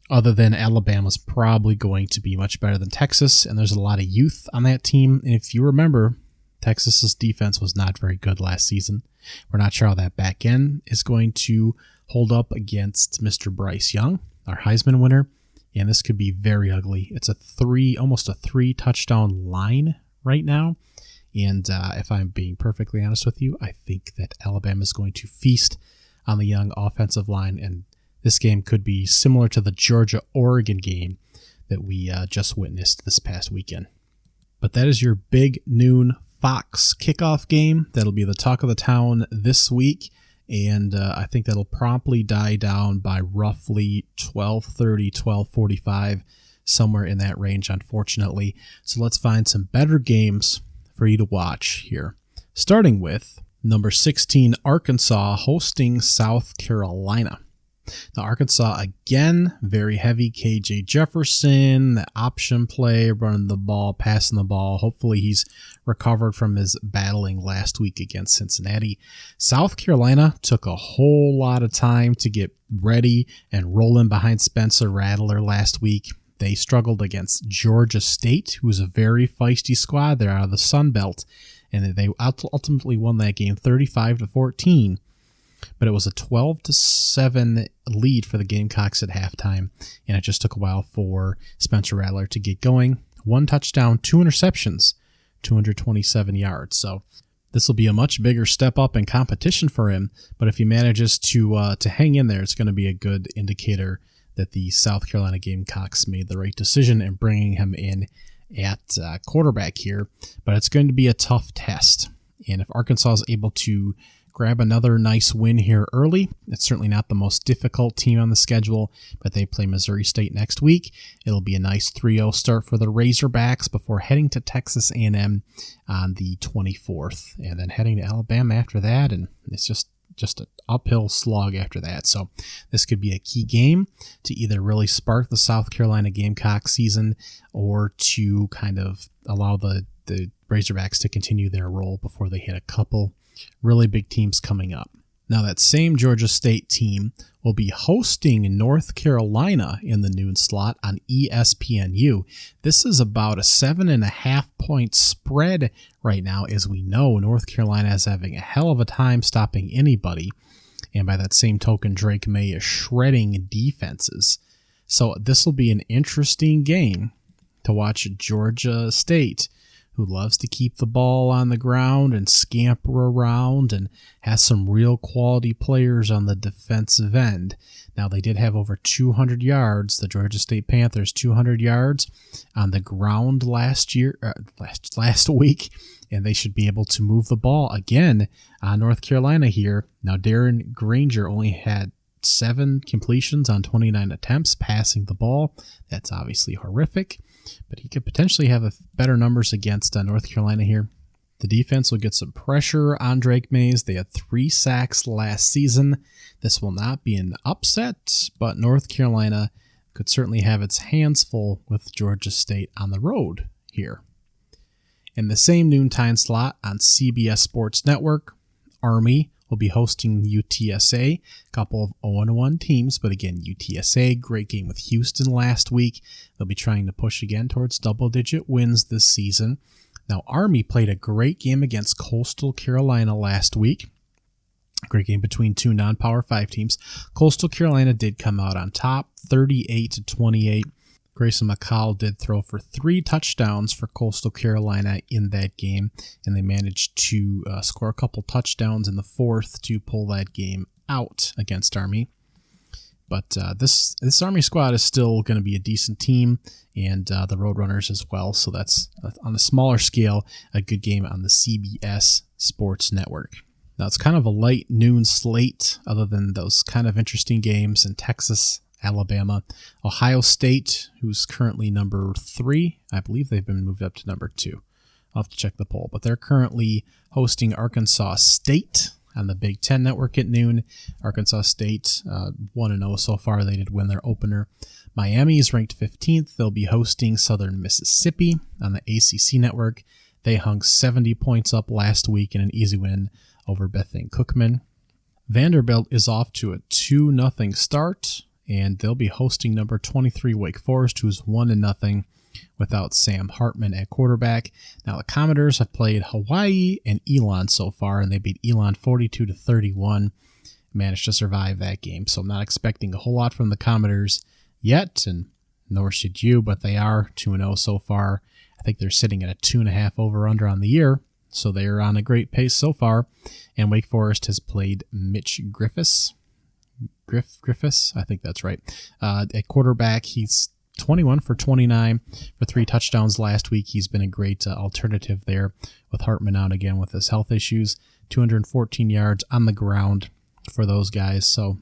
other than Alabama's probably going to be much better than Texas, and there's a lot of youth on that team. And if you remember, Texas's defense was not very good last season. We're not sure how that back end is going to hold up against Mr. Bryce Young, our Heisman winner, and this could be very ugly. It's almost a 3 touchdown line right now, and if I'm being perfectly honest with you, I think that Alabama is going to feast on the young offensive line, and this game could be similar to the Georgia-Oregon game that we just witnessed this past weekend. But that is your big noon Fox kickoff game. That'll be the talk of the town this week, and I think that'll promptly die down by roughly 12:30, 12:45, somewhere in that range, unfortunately. So let's find some better games for you to watch here. Starting with number 16, Arkansas hosting South Carolina. Now, Arkansas, again, very heavy KJ Jefferson, the option play, running the ball, passing the ball. Hopefully he's recovered from his battling last week against Cincinnati. South Carolina took a whole lot of time to get ready and roll in behind Spencer Rattler last week. They struggled against Georgia State, who is a very feisty squad. They're out of the Sun Belt, and they ultimately won that game 35-14. But it was a 12-7 lead for the Gamecocks at halftime, and it just took a while for Spencer Rattler to get going. 1 touchdown, 2 interceptions, 227 yards. So this will be a much bigger step up in competition for him, but if he manages to hang in there, it's going to be a good indicator that the South Carolina Gamecocks made the right decision in bringing him in at quarterback here. But it's going to be a tough test, and if Arkansas is able to grab another nice win here early. It's certainly not the most difficult team on the schedule, but they play Missouri State next week. It'll be a nice 3-0 start for the Razorbacks before heading to Texas A&M on the 24th, and then heading to Alabama after that, and it's just an uphill slog after that. So this could be a key game to either really spark the South Carolina Gamecock season or to kind of allow the Razorbacks to continue their role before they hit a couple really big teams coming up. Now, that same Georgia State team will be hosting North Carolina in the noon slot on ESPNU. This is about a 7.5-point spread right now. As we know, North Carolina is having a hell of a time stopping anybody. And by that same token, Drake May is shredding defenses. So this will be an interesting game to watch. Georgia State, who loves to keep the ball on the ground and scamper around and has some real quality players on the defensive end. Now, they did have over 200 yards, the Georgia State Panthers, 200 yards on the ground last week, and they should be able to move the ball again on North Carolina here. Now, Darren Granger only had 7 completions on 29 attempts passing the ball. That's obviously horrific, but he could potentially have better numbers against North Carolina here. The defense will get some pressure on Drake Mays. They had 3 sacks last season. This will not be an upset, but North Carolina could certainly have its hands full with Georgia State on the road here. In the same noontime slot on CBS Sports Network, Army will be hosting UTSA, a couple of 0-1 teams, but again, UTSA, great game with Houston last week. They'll be trying to push again towards double-digit wins this season. Now, Army played a great game against Coastal Carolina last week. Great game between two non-Power 5 teams. Coastal Carolina did come out on top, 38-28. Grayson McCall did throw for 3 touchdowns for Coastal Carolina in that game, and they managed to score a couple touchdowns in the fourth to pull that game out against Army. But this Army squad is still going to be a decent team, and the Roadrunners as well, so that's on a smaller scale, a good game on the CBS Sports Network. Now, it's kind of a light noon slate other than those kind of interesting games in Texas, Alabama. Ohio State, who's currently number 3. I believe they've been moved up to number 2. I'll have to check the poll. But they're currently hosting Arkansas State on the Big Ten Network at noon. Arkansas State 1-0 so far. They did win their opener. Miami is ranked 15th. They'll be hosting Southern Mississippi on the ACC Network. They hung 70 points up last week in an easy win over Bethune-Cookman. Vanderbilt is off to a 2-0 start, and they'll be hosting number 23 Wake Forest, who's 1-0 without Sam Hartman at quarterback. Now, the Commodores have played Hawaii and Elon so far, and they beat Elon 42-31, managed to survive that game. So I'm not expecting a whole lot from the Commodores yet, and nor should you, but they are 2-0 so far. I think they're sitting at a 2.5 over-under on the year, so they're on a great pace so far. And Wake Forest has played Mitch Griffiths, I think that's right. At quarterback, he's 21 for 29 for 3 touchdowns last week. He's been a great alternative there with Hartman out again with his health issues. 214 yards on the ground for those guys. So,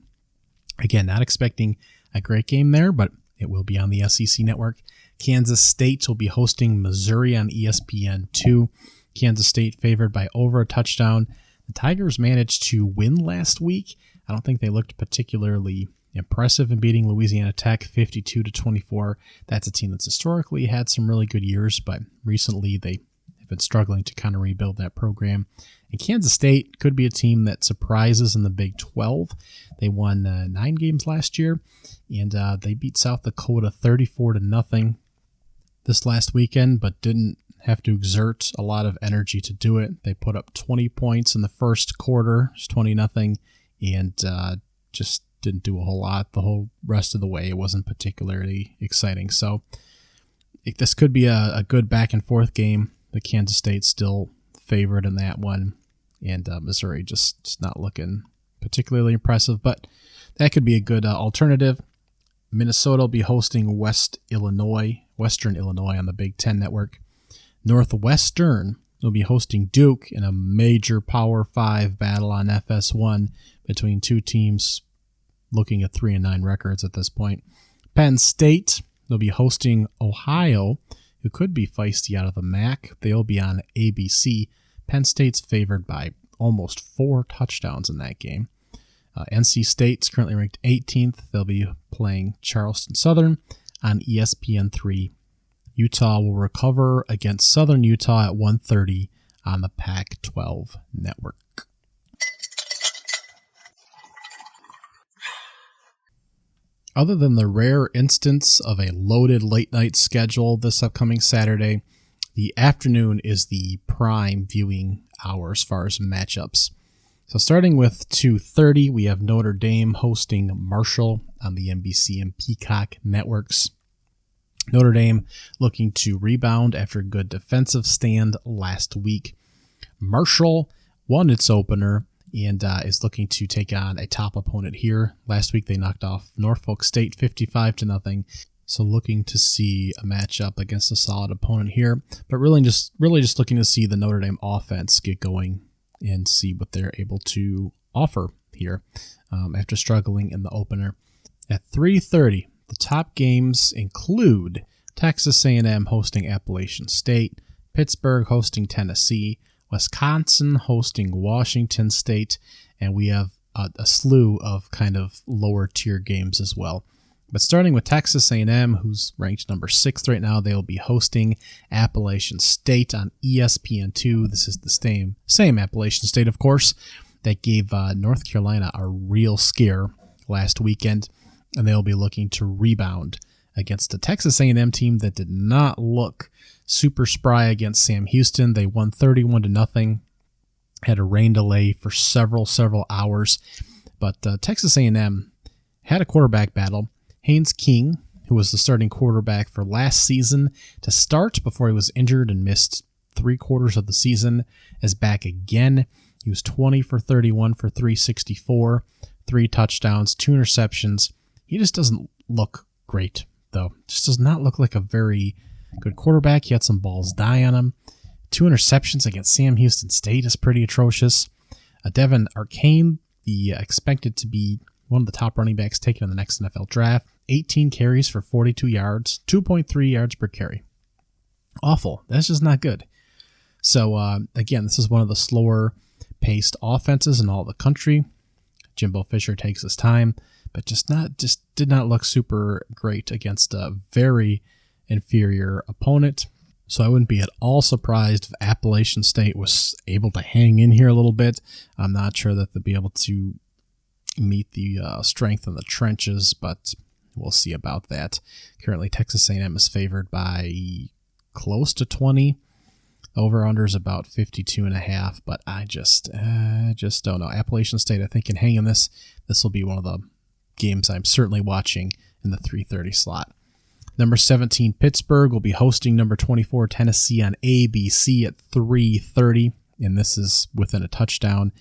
again, not expecting a great game there, but it will be on the SEC Network. Kansas State will be hosting Missouri on ESPN2. Kansas State favored by over a touchdown. The Tigers managed to win last week. I don't think they looked particularly impressive in beating Louisiana Tech 52-24. That's a team that's historically had some really good years, but recently they have been struggling to kind of rebuild that program. And Kansas State could be a team that surprises in the Big 12. They won 9 games last year, and they beat South Dakota 34-0 this last weekend, but didn't have to exert a lot of energy to do it. They put up 20 points in the first quarter, 20-0, and just didn't do a whole lot the whole rest of the way. It wasn't particularly exciting. So this could be a good back and forth game. The Kansas State still favored in that one, and Missouri just not looking particularly impressive, but that could be a good alternative. Minnesota will be hosting Western Illinois on the Big Ten Network. Northwestern will be hosting Duke in a major Power 5 battle on FS1 between two teams looking at 3-9 records at this point. Penn State will be hosting Ohio, who could be feisty out of the MAC. They'll be on ABC. Penn State's favored by almost 4 touchdowns in that game. NC State's currently ranked 18th. They'll be playing Charleston Southern on ESPN3. Utah will recover against Southern Utah at 1:30 on the Pac-12 network. Other than the rare instance of a loaded late-night schedule this upcoming Saturday, the afternoon is the prime viewing hour as far as matchups. So starting with 2:30, we have Notre Dame hosting Marshall on the NBC and Peacock networks. Notre Dame looking to rebound after a good defensive stand last week. Marshall won its opener and is looking to take on a top opponent here. Last week they knocked off Norfolk State 55-0. So looking to see a matchup against a solid opponent here, but really just looking to see the Notre Dame offense get going and see what they're able to offer here after struggling in the opener. At 3:30, the top games include Texas A&M hosting Appalachian State, Pittsburgh hosting Tennessee, Wisconsin hosting Washington State, and we have a slew of kind of lower tier games as well. But starting with Texas A&M, who's ranked number 6 right now, they'll be hosting Appalachian State on ESPN2. This is the same Appalachian State, of course. that gave North Carolina a real scare last weekend, and they'll be looking to rebound against a Texas A&M team that did not look super spry against Sam Houston. They won 31-0, had a rain delay for several hours, but Texas A&M had a quarterback battle. Haynes King, who was the starting quarterback for last season to start before he was injured and missed 3/4 of the season, is back again. He was 20 for 31 for 364, 3 touchdowns, 2 interceptions. He just doesn't look great, though. Just does not look like a very good quarterback. He had some balls die on him. 2 interceptions against Sam Houston State is pretty atrocious. Devin Arcane, the expected to be one of the top running backs taken in the next NFL draft, 18 carries for 42 yards, 2.3 yards per carry. Awful. That's just not good. So, again, this is one of the slower-paced offenses in all the country. Jimbo Fisher takes his time, but just did not look super great against a very inferior opponent. So I wouldn't be at all surprised if Appalachian State was able to hang in here a little bit. I'm not sure that they'll be able to meet the strength in the trenches, but we'll see about that. Currently, Texas A&M is favored by close to 20. Over-under is about 52.5, but I just don't know. Appalachian State, I think, can hang in this. This will be one of the games I'm certainly watching in the 3:30 slot. Number 17, Pittsburgh will be hosting number 24, Tennessee on ABC at 3:30, and this is within a touchdown.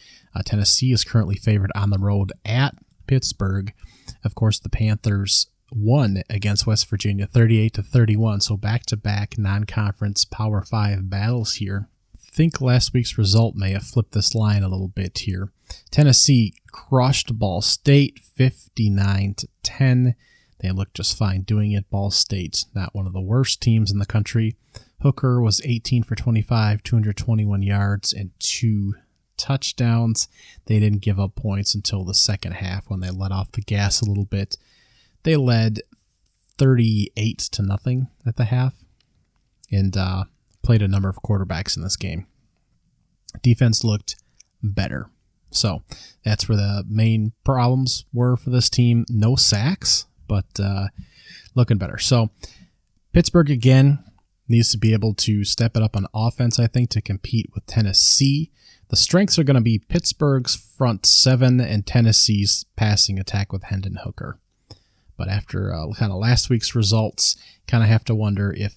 Tennessee is currently favored on the road at Pittsburgh. Of course, the Panthers won against West Virginia 38-31, so back-to-back non-conference Power 5 battles here. I think last week's result may have flipped this line a little bit here. Tennessee crushed Ball State 59-10. They looked just fine doing it. Ball State, not one of the worst teams in the country. Hooker was 18 for 25, 221 yards, and 2 touchdowns. They didn't give up points until the second half when they let off the gas a little bit. They led 38-0 at the half and played a number of quarterbacks in this game. Defense looked better. So that's where the main problems were for this team. No sacks, but looking better. So Pittsburgh, again, needs to be able to step it up on offense, I think, to compete with Tennessee. The strengths are going to be Pittsburgh's front 7 and Tennessee's passing attack with Hendon Hooker. But after kind of last week's results, kind of have to wonder if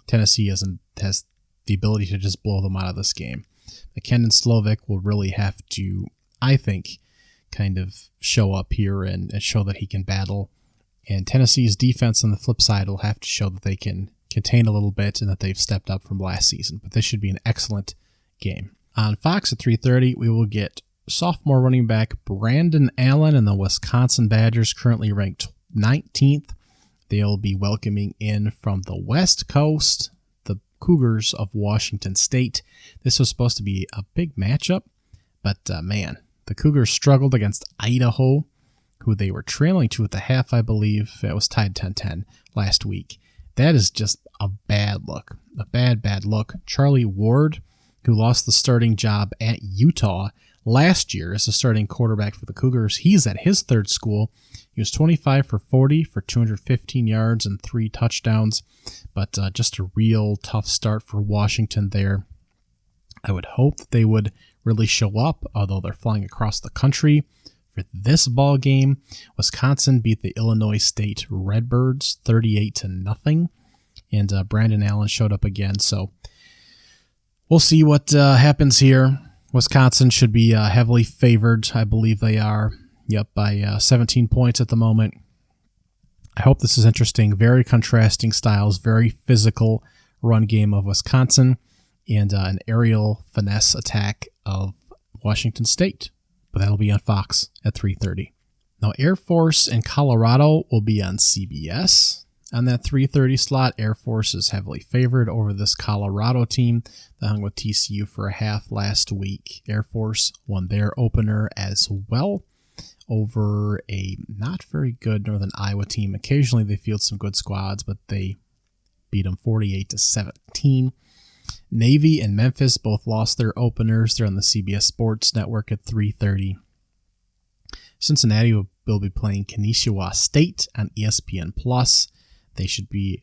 Tennessee has the ability to just blow them out of this game. McKendon Slovic will really have to, I think, kind of show up here and show that he can battle. And Tennessee's defense on the flip side will have to show that they can contain a little bit and that they've stepped up from last season. But this should be an excellent game. On Fox at 3:30, we will get sophomore running back Brandon Allen and the Wisconsin Badgers, currently ranked 19th. They'll be welcoming in from the West Coast, the Cougars of Washington State. This was supposed to be a big matchup, but man, the Cougars struggled against Idaho, who they were trailing to at the half, I believe. It was tied 10-10 last week. That is just a bad look, a bad look. Charlie Ward, who lost the starting job at Utah last year as a starting quarterback for the Cougars, he's at his third school. He was 25 for 40 for 215 yards and 3 touchdowns, but just a real tough start for Washington there. I would hope that they would really show up, although they're flying across the country for this ball game. Wisconsin beat the Illinois State Redbirds 38-0, and Brandon Allen showed up again, so we'll see what happens here. Wisconsin should be heavily favored. I believe they are. Yep, by 17 points at the moment. I hope this is interesting. Very contrasting styles, very physical run game of Wisconsin, and an aerial finesse attack of Washington State. But that'll be on Fox at 3:30. Now, Air Force and Colorado will be on CBS. On that 3:30 slot, Air Force is heavily favored over this Colorado team that hung with TCU for a half last week. Air Force won their opener as well over a not very good Northern Iowa team. Occasionally they field some good squads, but they beat them 48-17. Navy and Memphis both lost their openers. They're on the CBS Sports Network at 3:30. Cincinnati will be playing Canisius State on ESPN+. They should be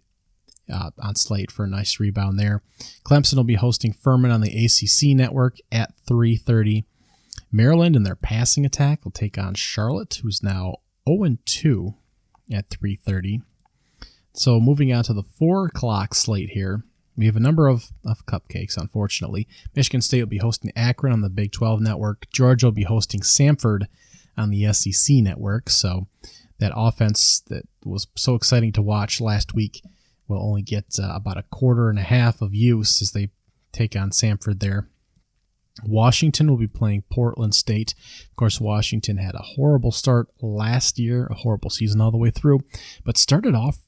on slate for a nice rebound there. Clemson will be hosting Furman on the ACC Network at 3:30. Maryland and their passing attack will take on Charlotte, who's now 0-2 at 3:30. So moving on to the 4 o'clock slate here, we have a number of cupcakes, unfortunately. Michigan State will be hosting Akron on the Big 12 Network. Georgia will be hosting Samford on the SEC Network. So that offense that was so exciting to watch last week will only get about a quarter and a half of use as they take on Samford there. Washington will be playing Portland State. Of course, Washington had a horrible start last year, a horrible season all the way through, but started off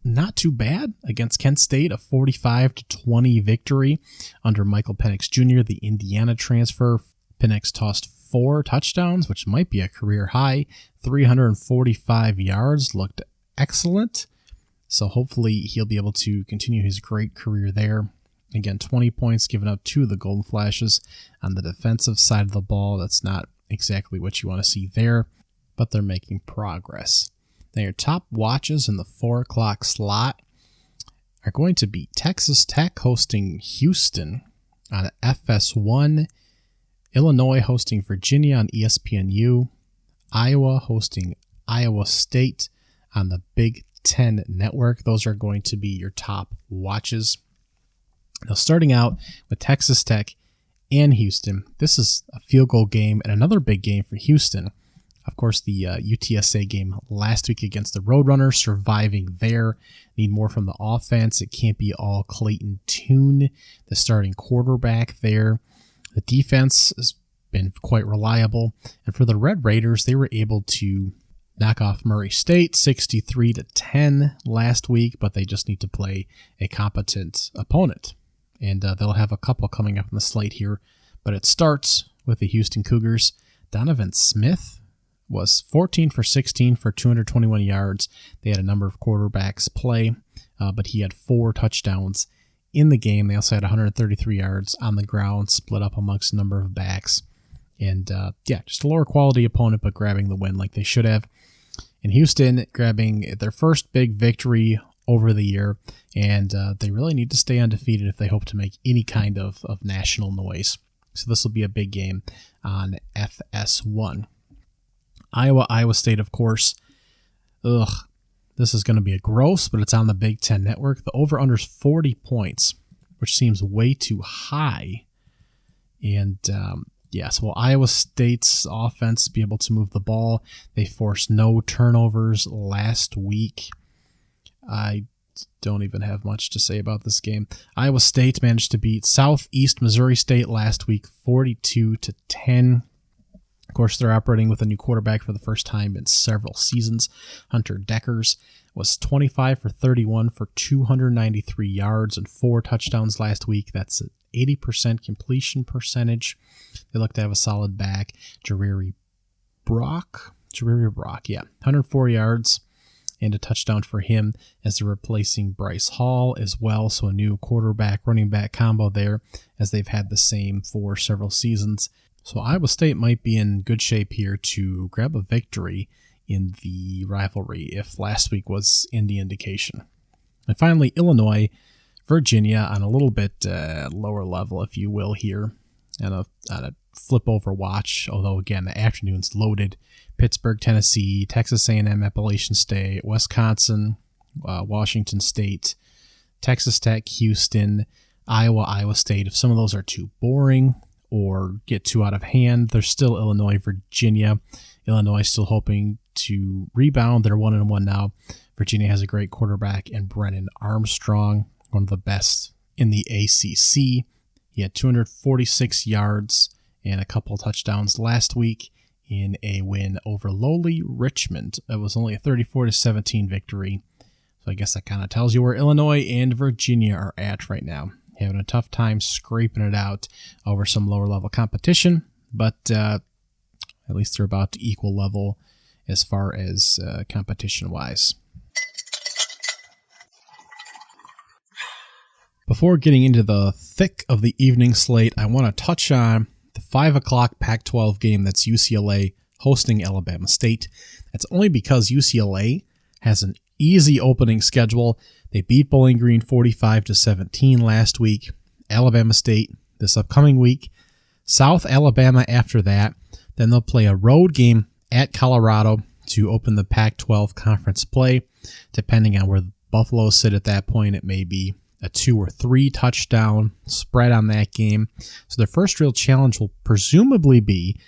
not too bad against Kent State, a 45-20 victory under Michael Penix Jr., the Indiana transfer. Penix tossed 4 touchdowns, which might be a career high, 345 yards, looked excellent. So hopefully he'll be able to continue his great career there. Again, 20 points given up to the Golden Flashes on the defensive side of the ball. That's not exactly what you want to see there, but they're making progress. Now your top watches in the 4 o'clock slot are going to be Texas Tech hosting Houston on FS1, Illinois hosting Virginia on ESPNU, Iowa hosting Iowa State on the Big 10 Network. Those are going to be your top watches. Now, starting out with Texas Tech and Houston, this is a field goal game and another big game for Houston. Of course, the UTSA game last week against the Roadrunners, surviving there. Need more from the offense. It can't be all Clayton Tune, the starting quarterback there. The defense has been quite reliable. And for the Red Raiders, they were able to knock off Murray State 63-10 last week, but they just need to play a competent opponent. And they'll have a couple coming up on the slate here. But it starts with the Houston Cougars. Donovan Smith was 14 for 16 for 221 yards. They had a number of quarterbacks play, but he had 4 touchdowns in the game. They also had 133 yards on the ground, split up amongst a number of backs. And just a lower quality opponent, but grabbing the win like they should have. In Houston, grabbing their first big victory over the year, and they really need to stay undefeated if they hope to make any kind of national noise. So this will be a big game on FS1. Iowa State, of course. This is going to be a gross, but it's on the Big 10 Network. The over-under is 40 points, which seems way too high. And so will Iowa State's offense be able to move the ball? They forced no turnovers last week. I don't even have much to say about this game. Iowa State managed to beat Southeast Missouri State last week 42-10. Of course, they're operating with a new quarterback for the first time in several seasons. Hunter Deckers was 25 for 31 for 293 yards and 4 touchdowns last week. That's an 80% completion percentage. They look to have a solid back. Jerry Brock, 104 yards and a touchdown for him as they're replacing Bryce Hall as well. So a new quarterback, running back combo there as they've had the same for several seasons. So Iowa State might be in good shape here to grab a victory in the rivalry if last week was any indication. And finally, Illinois, Virginia on a little bit lower level, if you will, here on a flip over watch, although again the afternoon's loaded. Pittsburgh, Tennessee, Texas A&M, Appalachian State, Wisconsin, Washington State, Texas Tech, Houston, Iowa State. If some of those are too boring or get too out of hand, there's still Illinois, Virginia. Illinois still hoping to rebound. They're 1-1 now. Virginia has a great quarterback in Brennan Armstrong, one of the best in the ACC. He had 246 yards and a couple touchdowns last week in a win over lowly Richmond. It was only a 34-17 victory. So I guess that kind of tells you where Illinois and Virginia are at right now. Having a tough time scraping it out over some lower level competition, but at least they're about to equal level as far as competition wise. Before getting into the thick of the evening slate, I want to touch on the 5 o'clock Pac-12 game that's UCLA hosting Alabama State. That's only because UCLA has an easy opening schedule. They beat Bowling Green 45-17 last week. Alabama State this upcoming week. South Alabama after that. Then they'll play a road game at Colorado to open the Pac-12 conference play. Depending on where the Buffaloes sit at that point, it may be a 2 or 3 touchdown spread on that game. So their first real challenge will presumably be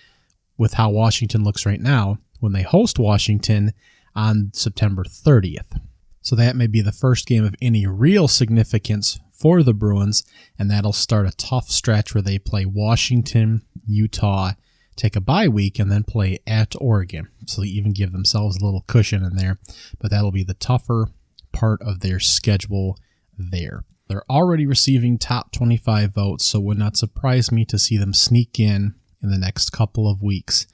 with how Washington looks right now when they host Washington on September 30th. So that may be the first game of any real significance for the Bruins, and that'll start a tough stretch where they play Washington, Utah, take a bye week, and then play at Oregon. So they even give themselves a little cushion in there, but that'll be the tougher part of their schedule there. They're already receiving top 25 votes, so it would not surprise me to see them sneak in the next couple of weeks.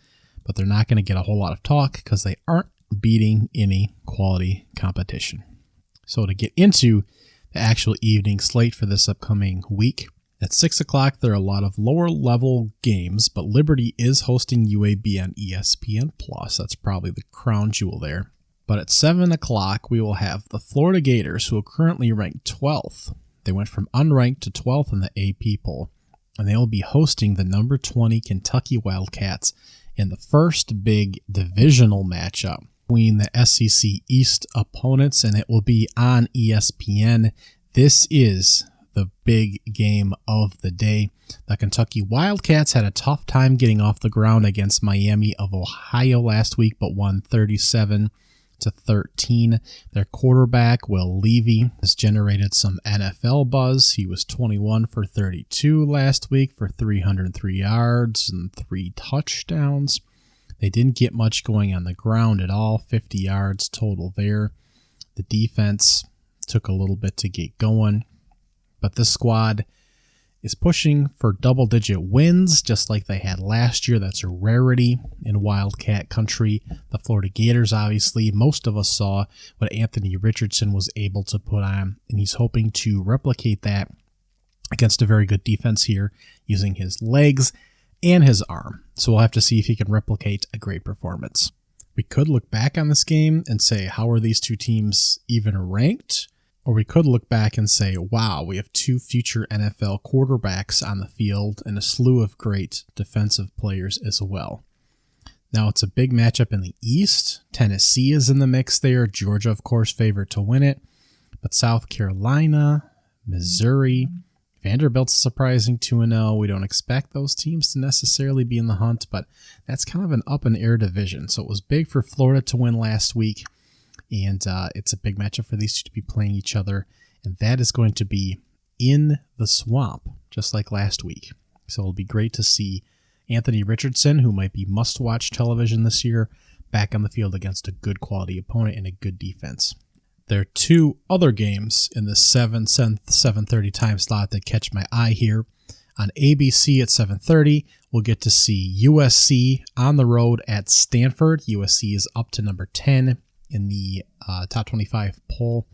But they're not going to get a whole lot of talk because they aren't beating any quality competition. So to get into the actual evening slate for this upcoming week, at 6 o'clock, there are a lot of lower-level games, but Liberty is hosting UAB on ESPN+. That's probably the crown jewel there. But at 7 o'clock, we will have the Florida Gators, who are currently ranked 12th. They went from unranked to 12th in the AP poll, and they will be hosting the number 20 Kentucky Wildcats in the first big divisional matchup between the SEC East opponents, and it will be on ESPN. This is the big game of the day. The Kentucky Wildcats had a tough time getting off the ground against Miami of Ohio last week, but won 37-13. Their quarterback, Will Levy, has generated some NFL buzz. He was 21 for 32 last week for 303 yards and 3 touchdowns. They didn't get much going on the ground at all, 50 yards total there. The defense took a little bit to get going, but this squad is pushing for double-digit wins, just like they had last year. That's a rarity in Wildcat country. The Florida Gators, obviously, most of us saw what Anthony Richardson was able to put on, and he's hoping to replicate that against a very good defense here using his legs and his arm. So we'll have to see if he can replicate a great performance. We could look back on this game and say, how are these two teams even ranked? Or we could look back and say, wow, we have 2 future NFL quarterbacks on the field and a slew of great defensive players as well. Now, it's a big matchup in the East. Tennessee is in the mix there. Georgia, of course, favored to win it. But South Carolina, Missouri, Vanderbilt's surprising 2-0. We don't expect those teams to necessarily be in the hunt, but that's kind of an up-in-air division. So it was big for Florida to win last week. And it's a big matchup for these two to be playing each other. And that is going to be in the swamp, just like last week. So it'll be great to see Anthony Richardson, who might be must-watch television this year, back on the field against a good quality opponent and a good defense. There are 2 other games in the 7:30 time slot that catch my eye here. On ABC at 7:30, we'll get to see USC on the road at Stanford. USC is up to number 10 in the top 25 poll.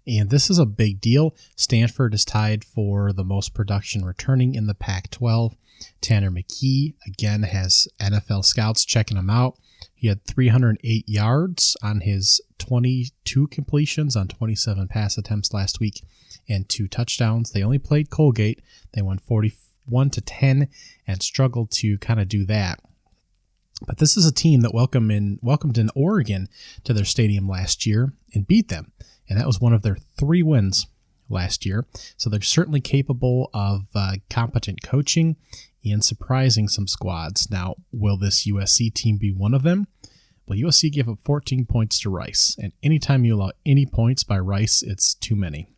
And this is a big deal. Stanford is tied for the most production returning in the Pac-12. Tanner McKee, again, has NFL scouts checking him out. He had 308 yards on his 22 completions on 27 pass attempts last week and 2 touchdowns. They only played Colgate. They won 41-10 and struggled to kind of do that. But this is a team that welcomed in Oregon to their stadium last year and beat them. And that was one of their 3 wins last year. So they're certainly capable of competent coaching and surprising some squads. Now, will this USC team be one of them? Well, USC gave up 14 points to Rice. And anytime you allow any points by Rice, it's too many.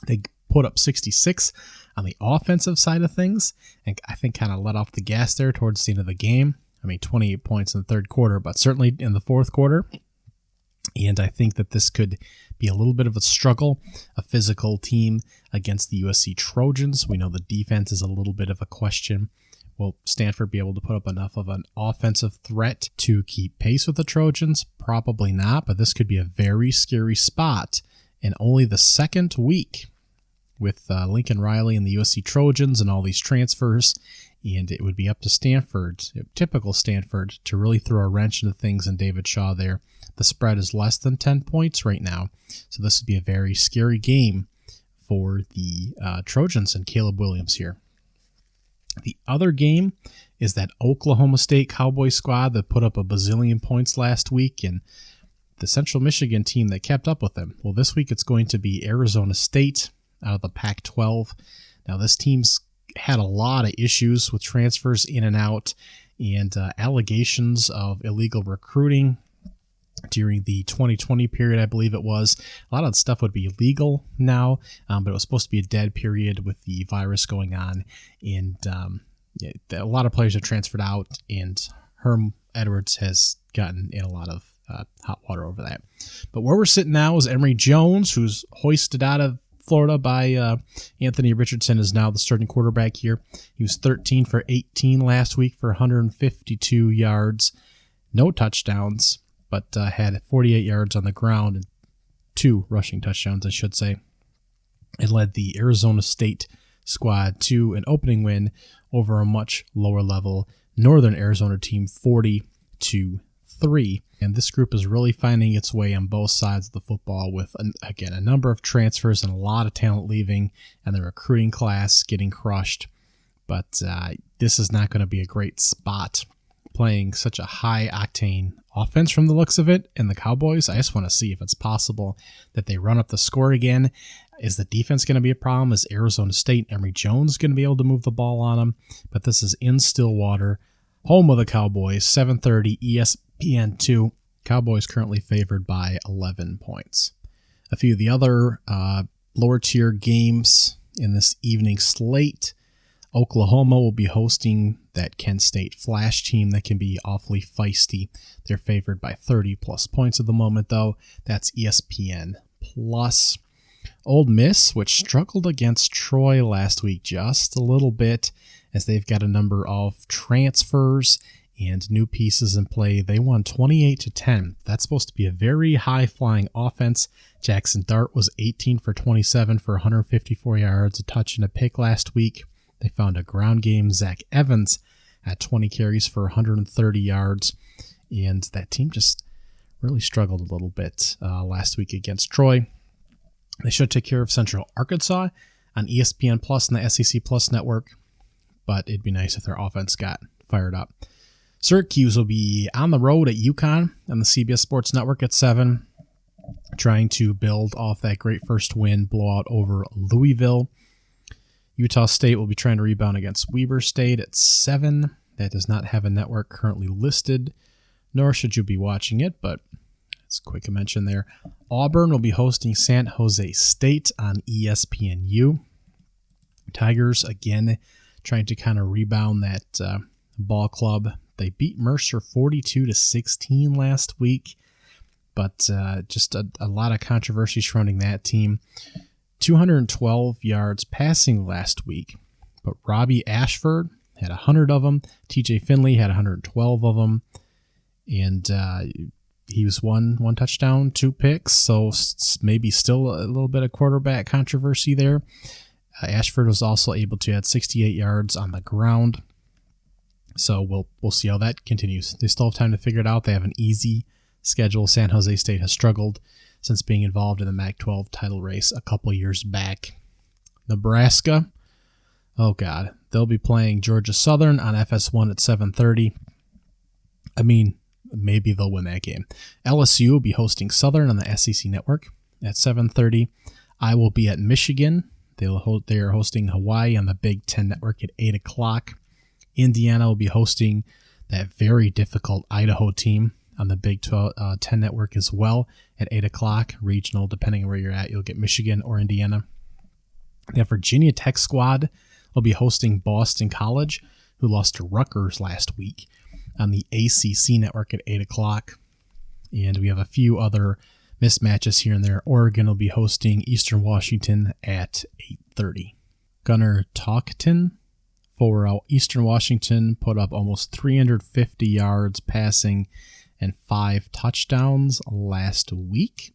They put up 66 on the offensive side of things, and I think kind of let off the gas there towards the end of the game. 28 points in the third quarter, but certainly in the fourth quarter. And I think that this could be a little bit of a struggle, a physical team against the USC Trojans. We know the defense is a little bit of a question. Will Stanford be able to put up enough of an offensive threat to keep pace with the Trojans? Probably not, but this could be a very scary spot in only the second week with Lincoln Riley and the USC Trojans and all these transfers. And it would be up to Stanford, typical Stanford, to really throw a wrench into things and David Shaw there. The spread is less than 10 points right now. So this would be a very scary game for the Trojans and Caleb Williams here. The other game is that Oklahoma State Cowboys squad that put up a bazillion points last week and the Central Michigan team that kept up with them. Well, this week it's going to be Arizona State out of the Pac-12. Now, this team's had a lot of issues with transfers in and out and allegations of illegal recruiting during the 2020 period, I believe it was. A lot of the stuff would be legal now, but it was supposed to be a dead period with the virus going on. And a lot of players have transferred out, and Herm Edwards has gotten in a lot of hot water over that. But where we're sitting now is Emory Jones, who's hoisted out of Florida by Anthony Richardson, is now the starting quarterback here. He was 13 for 18 last week for 152 yards, no touchdowns, but had 48 yards on the ground and 2 rushing touchdowns, I should say, and led the Arizona State squad to an opening win over a much lower level Northern Arizona team, 40-3. And this group is really finding its way on both sides of the football with, again, a number of transfers and a lot of talent leaving and the recruiting class getting crushed. But this is not going to be a great spot playing such a high-octane offense from the looks of it. And the Cowboys, I just want to see if it's possible that they run up the score again. Is the defense going to be a problem? Is Arizona State, Emory Jones, going to be able to move the ball on them? But this is in Stillwater, home of the Cowboys, 7:30 ESPN2. Cowboys currently favored by 11 points. A few of the other lower tier games in this evening slate. Oklahoma will be hosting that Kent State Flash team that can be awfully feisty. They're favored by 30 plus points at the moment, though. That's ESPN Plus. Old Miss, which struggled against Troy last week just a little bit, as they've got a number of transfers and new pieces in play. They won 28-10. That's supposed to be a very high-flying offense. Jackson Dart was 18 for 27 for 154 yards, a touch and a pick last week. They found a ground game. Zach Evans at 20 carries for 130 yards. And that team just really struggled a little bit last week against Troy. They should take care of Central Arkansas on ESPN Plus and the SEC Plus network. But it'd be nice if their offense got fired up. Syracuse will be on the road at UConn on the CBS Sports Network at 7, trying to build off that great first win blowout over Louisville. Utah State will be trying to rebound against Weber State at 7. That does not have a network currently listed, nor should you be watching it, but it's a quick mention there. Auburn will be hosting San Jose State on ESPNU. Tigers, again, trying to kind of rebound that ball club. They beat Mercer 42-16 last week, but just a lot of controversy surrounding that team. 212 yards passing last week, but Robbie Ashford had 100 of them. TJ Finley had 112 of them, and he was one touchdown, 2 picks, so maybe still a little bit of quarterback controversy there. Ashford was also able to add 68 yards on the ground. So we'll see how that continues. They still have time to figure it out. They have an easy schedule. San Jose State has struggled since being involved in the Mac-12 title race a couple years back. Nebraska, oh God, they'll be playing Georgia Southern on FS1 at 7:30. I mean, maybe they'll win that game. LSU will be hosting Southern on the SEC Network at 7:30. I will be at Michigan. They are hosting Hawaii on the Big Ten Network at 8 o'clock. Indiana will be hosting that very difficult Idaho team on the Big 10 Network as well at 8 o'clock. Regional, depending on where you're at, you'll get Michigan or Indiana. The Virginia Tech squad will be hosting Boston College, who lost to Rutgers last week, on the ACC Network at 8 o'clock. And we have a few other mismatches here and there. Oregon will be hosting Eastern Washington at 8:30. Gunnar Talkton for Eastern Washington put up almost 350 yards passing and 5 touchdowns last week.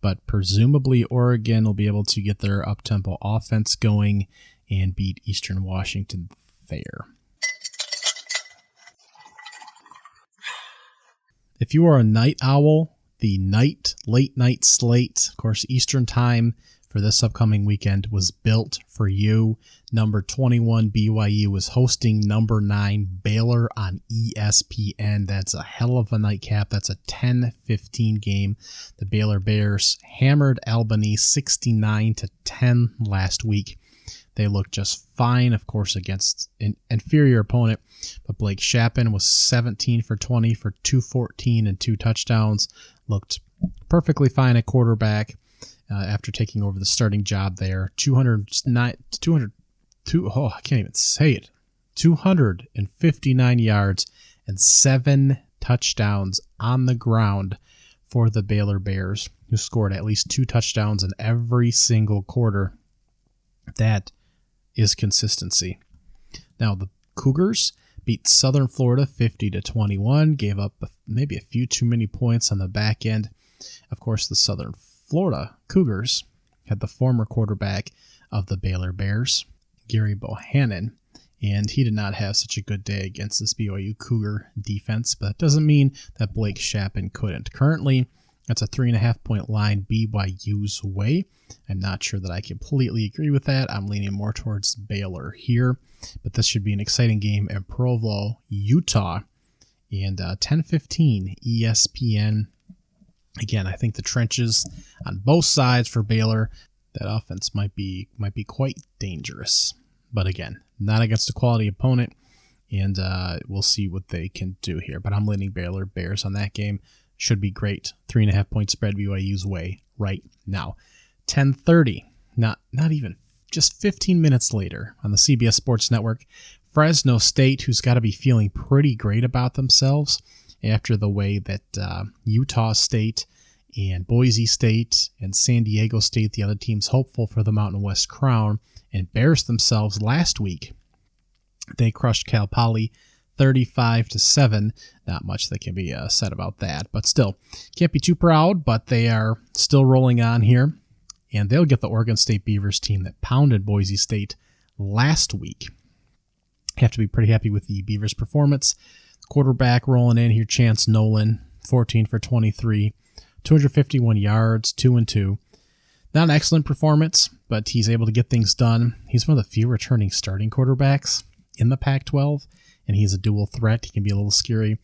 but presumably Oregon will be able to get their up-tempo offense going and beat Eastern Washington there. If you are a night owl, the late night slate, of course, Eastern time for this upcoming weekend was built for you. Number 21 BYU is hosting number 9 Baylor on ESPN. That's a hell of a nightcap. That's a 10-15 game. The Baylor Bears hammered Albany 69-10 last week. They looked just fine, of course, against an inferior opponent. But Blake Shapen was 17 for 20 for 214 and 2 touchdowns. Looked perfectly fine at quarterback after taking over the starting job there. 259 yards and 7 touchdowns on the ground for the Baylor Bears, who scored at least 2 touchdowns in every single quarter. That is consistency. Now, the Cougars beat Southern Florida 50-21, gave up maybe a few too many points on the back end. Of course, the Southern Florida Cougars had the former quarterback of the Baylor Bears, Gary Bohannon, and he did not have such a good day against this BYU Cougar defense, but that doesn't mean that Blake Shapen couldn't. Currently, that's a 3.5-point line BYU's way. I'm not sure that I completely agree with that. I'm leaning more towards Baylor here, but this should be an exciting game in Provo, Utah, and 10:15 ESPN. Again, I think the trenches on both sides for Baylor, that offense might be quite dangerous. But again, not against a quality opponent, and we'll see what they can do here. But I'm leaning Baylor Bears on that game. Should be great. 3.5-point spread BYU's way right now. 10:30, not even just 15 minutes later on the CBS Sports Network, Fresno State, who's got to be feeling pretty great about themselves after the way that Utah State and Boise State and San Diego State, the other teams hopeful for the Mountain West crown, embarrassed themselves last week. They crushed Cal Poly 35-7. Not much that can be said about that, but still, can't be too proud, but they are still rolling on here, and they'll get the Oregon State Beavers team that pounded Boise State last week. Have to be pretty happy with the Beavers' performance. Quarterback rolling in here, Chance Nolan, 14 for 23, 251 yards, 2-2. Not an excellent performance, but he's able to get things done. He's one of the few returning starting quarterbacks in the Pac-12, and he's a dual threat. He can be a little scary.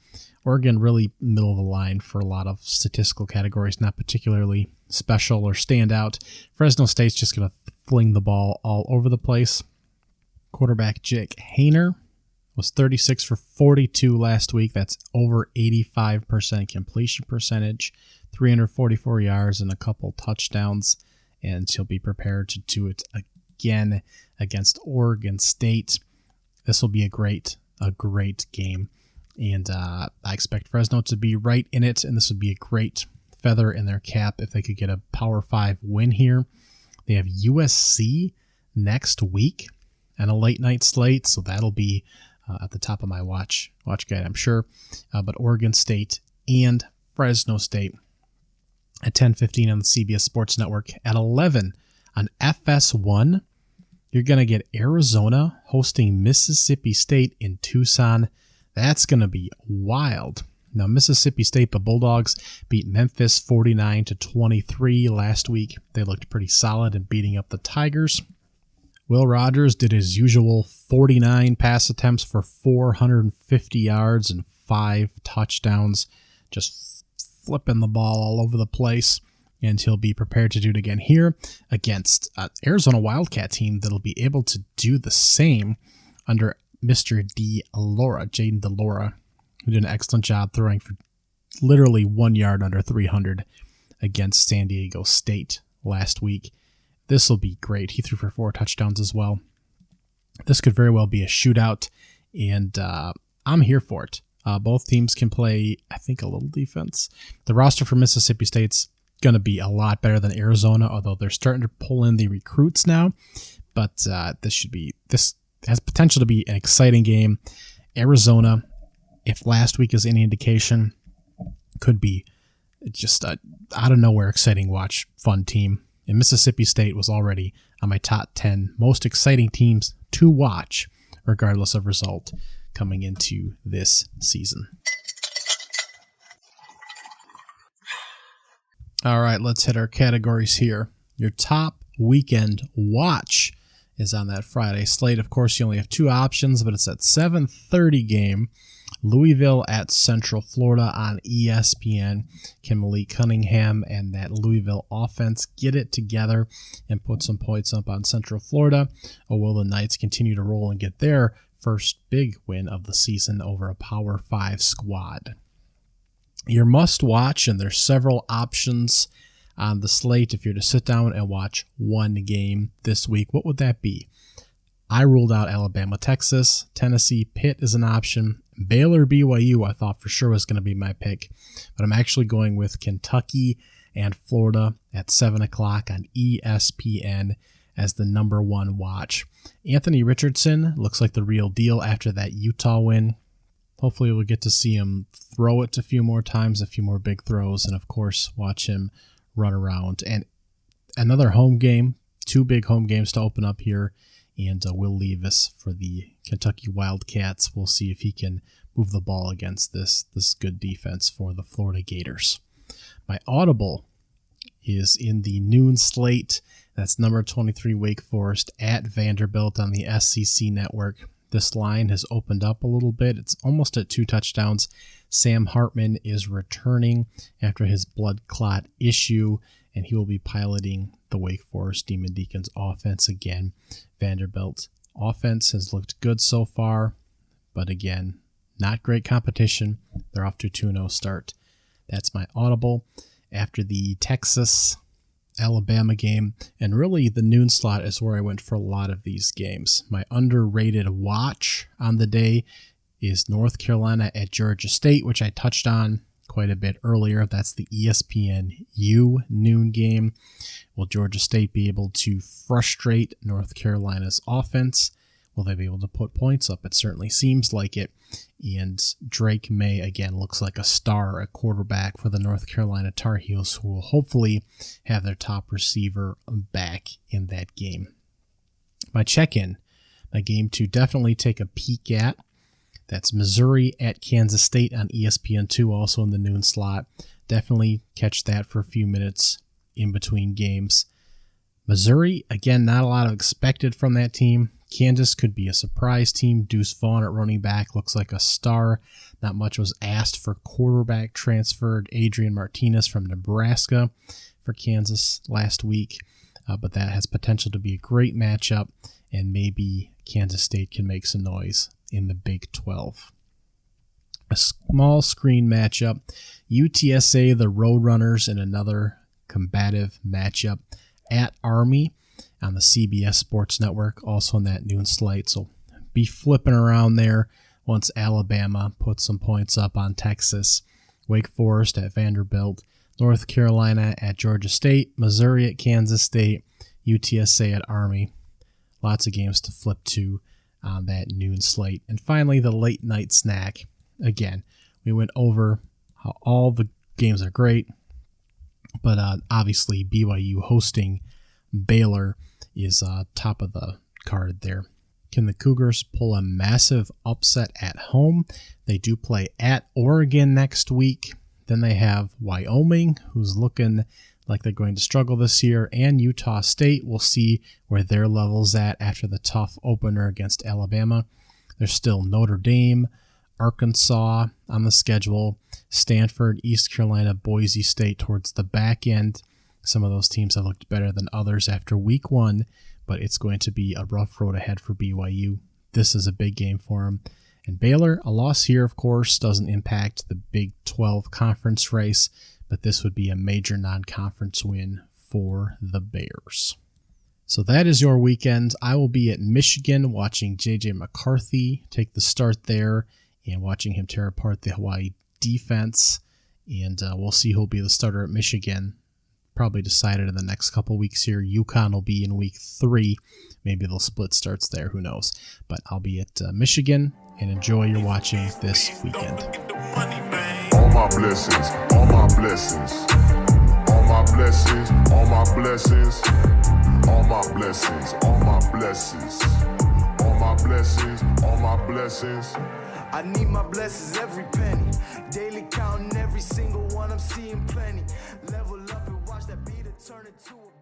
Oregon really middle of the line for a lot of statistical categories, not particularly special or stand out. Fresno State's just going to fling the ball all over the place. Quarterback Jake Haener was 36 for 42 last week. That's over 85% completion percentage, 344 yards and a couple touchdowns, and he'll be prepared to do it again against Oregon State. This will be a great game, and I expect Fresno to be right in it, and this would be a great feather in their cap if they could get a Power 5 win here. They have USC next week and a late night slate, so that'll be at the top of my watch guide, I'm sure. But Oregon State and Fresno State at 10:15 on the CBS Sports Network. At 11 on FS1, you're going to get Arizona hosting Mississippi State in Tucson. That's going to be wild. Now, Mississippi State, the Bulldogs, beat Memphis 49-23 last week. They looked pretty solid in beating up the Tigers. Will Rogers did his usual 49 pass attempts for 450 yards and 5 touchdowns, just flipping the ball all over the place, and he'll be prepared to do it again here against Arizona Wildcat team that'll be able to do the same under Mr. Jaden DeLora, who did an excellent job throwing for literally 1 yard under 300 against San Diego State last week. This will be great. He threw for 4 touchdowns as well. This could very well be a shootout, and I'm here for it. Both teams can play, I think, a little defense. The roster for Mississippi State's going to be a lot better than Arizona, although they're starting to pull in the recruits now. But this has potential to be an exciting game. Arizona, if last week is any indication, could be It's just a out of nowhere exciting watch, fun team. And Mississippi State was already on my top 10 most exciting teams to watch, regardless of result, coming into this season. All right, let's hit our categories here. Your top weekend watch is on that Friday slate. Of course, you only have two options, but it's at 7:30 game. Louisville at Central Florida on ESPN. Can Malik Cunningham and that Louisville offense get it together and put some points up on Central Florida? Or will the Knights continue to roll and get their first big win of the season over a Power 5 squad? Your must watch, and there's several options on the slate if you're to sit down and watch one game this week. What would that be? I ruled out Alabama, Texas. Tennessee, Pitt is an option. Baylor, BYU, I thought for sure was going to be my pick, but I'm actually going with Kentucky and Florida at 7 o'clock on ESPN as the number one watch. Anthony Richardson looks like the real deal after that Utah win. Hopefully we'll get to see him throw it a few more times, a few more big throws, and of course watch him run around. And another home game, two big home games to open up here. And Will Levis for the Kentucky Wildcats. We'll see if he can move the ball against this good defense for the Florida Gators. My audible is in the noon slate. That's number 23 Wake Forest at Vanderbilt on the SEC network. This line has opened up a little bit. It's almost at 2 touchdowns. Sam Hartman is returning after his blood clot issue, and he will be piloting the Wake Forest Demon Deacons offense again. Vanderbilt offense has looked good so far, but again, not great competition. They're off to a 2-0 start. That's my audible. After the Texas-Alabama game, and really the noon slot is where I went for a lot of these games. My underrated watch on the day is North Carolina at Georgia State, which I touched on quite a bit earlier. That's the ESPNU noon game. Will Georgia State be able to frustrate North Carolina's offense? Will they be able to put points up? It certainly seems like it. And Drake May, again, looks like a star at quarterback for the North Carolina Tar Heels, who will hopefully have their top receiver back in that game. My check-in, my game to definitely take a peek at, that's Missouri at Kansas State on ESPN2, also in the noon slot. Definitely catch that for a few minutes in between games. Missouri, again, not a lot of expected from that team. Kansas could be a surprise team. Deuce Vaughn at running back looks like a star. Not much was asked for quarterback transferred Adrian Martinez from Nebraska for Kansas last week, but that has potential to be a great matchup, and maybe Kansas State can make some noise in the Big 12. A small screen matchup. UTSA, the Roadrunners, in another combative matchup at Army on the CBS Sports Network, also on that noon slate. So be flipping around there once Alabama puts some points up on Texas. Wake Forest at Vanderbilt, North Carolina at Georgia State, Missouri at Kansas State, UTSA at Army. Lots of games to flip to on that noon slate. And finally, the late night snack. Again, we went over how all the games are great, but obviously BYU hosting Baylor is top of the card there. Can the Cougars pull a massive upset at home? They do play at Oregon next week. Then they have Wyoming, who's looking like they're going to struggle this year, and Utah State. We'll see where their level's at after the tough opener against Alabama. There's still Notre Dame, Arkansas on the schedule, Stanford, East Carolina, Boise State towards the back end. Some of those teams have looked better than others after week 1, but it's going to be a rough road ahead for BYU. This is a big game for them. And Baylor, a loss here, of course, doesn't impact the Big 12 conference race, but this would be a major non-conference win for the Bears. So that is your weekend. I will be at Michigan watching J.J. McCarthy take the start there and watching him tear apart the Hawaii defense. And we'll see who'll be the starter at Michigan. Probably decided in the next couple weeks here. UConn will be in week 3. Maybe they'll split starts there. Who knows? But I'll be at Michigan, and enjoy your watching this weekend. my blessings, all my blessings, all my blessings, all my blessings, all my blessings, all my blessings, all my blessings, all my blessings. I need my blessings every penny. Daily counting every single one, I'm seeing plenty. Level up and watch that beat turn into a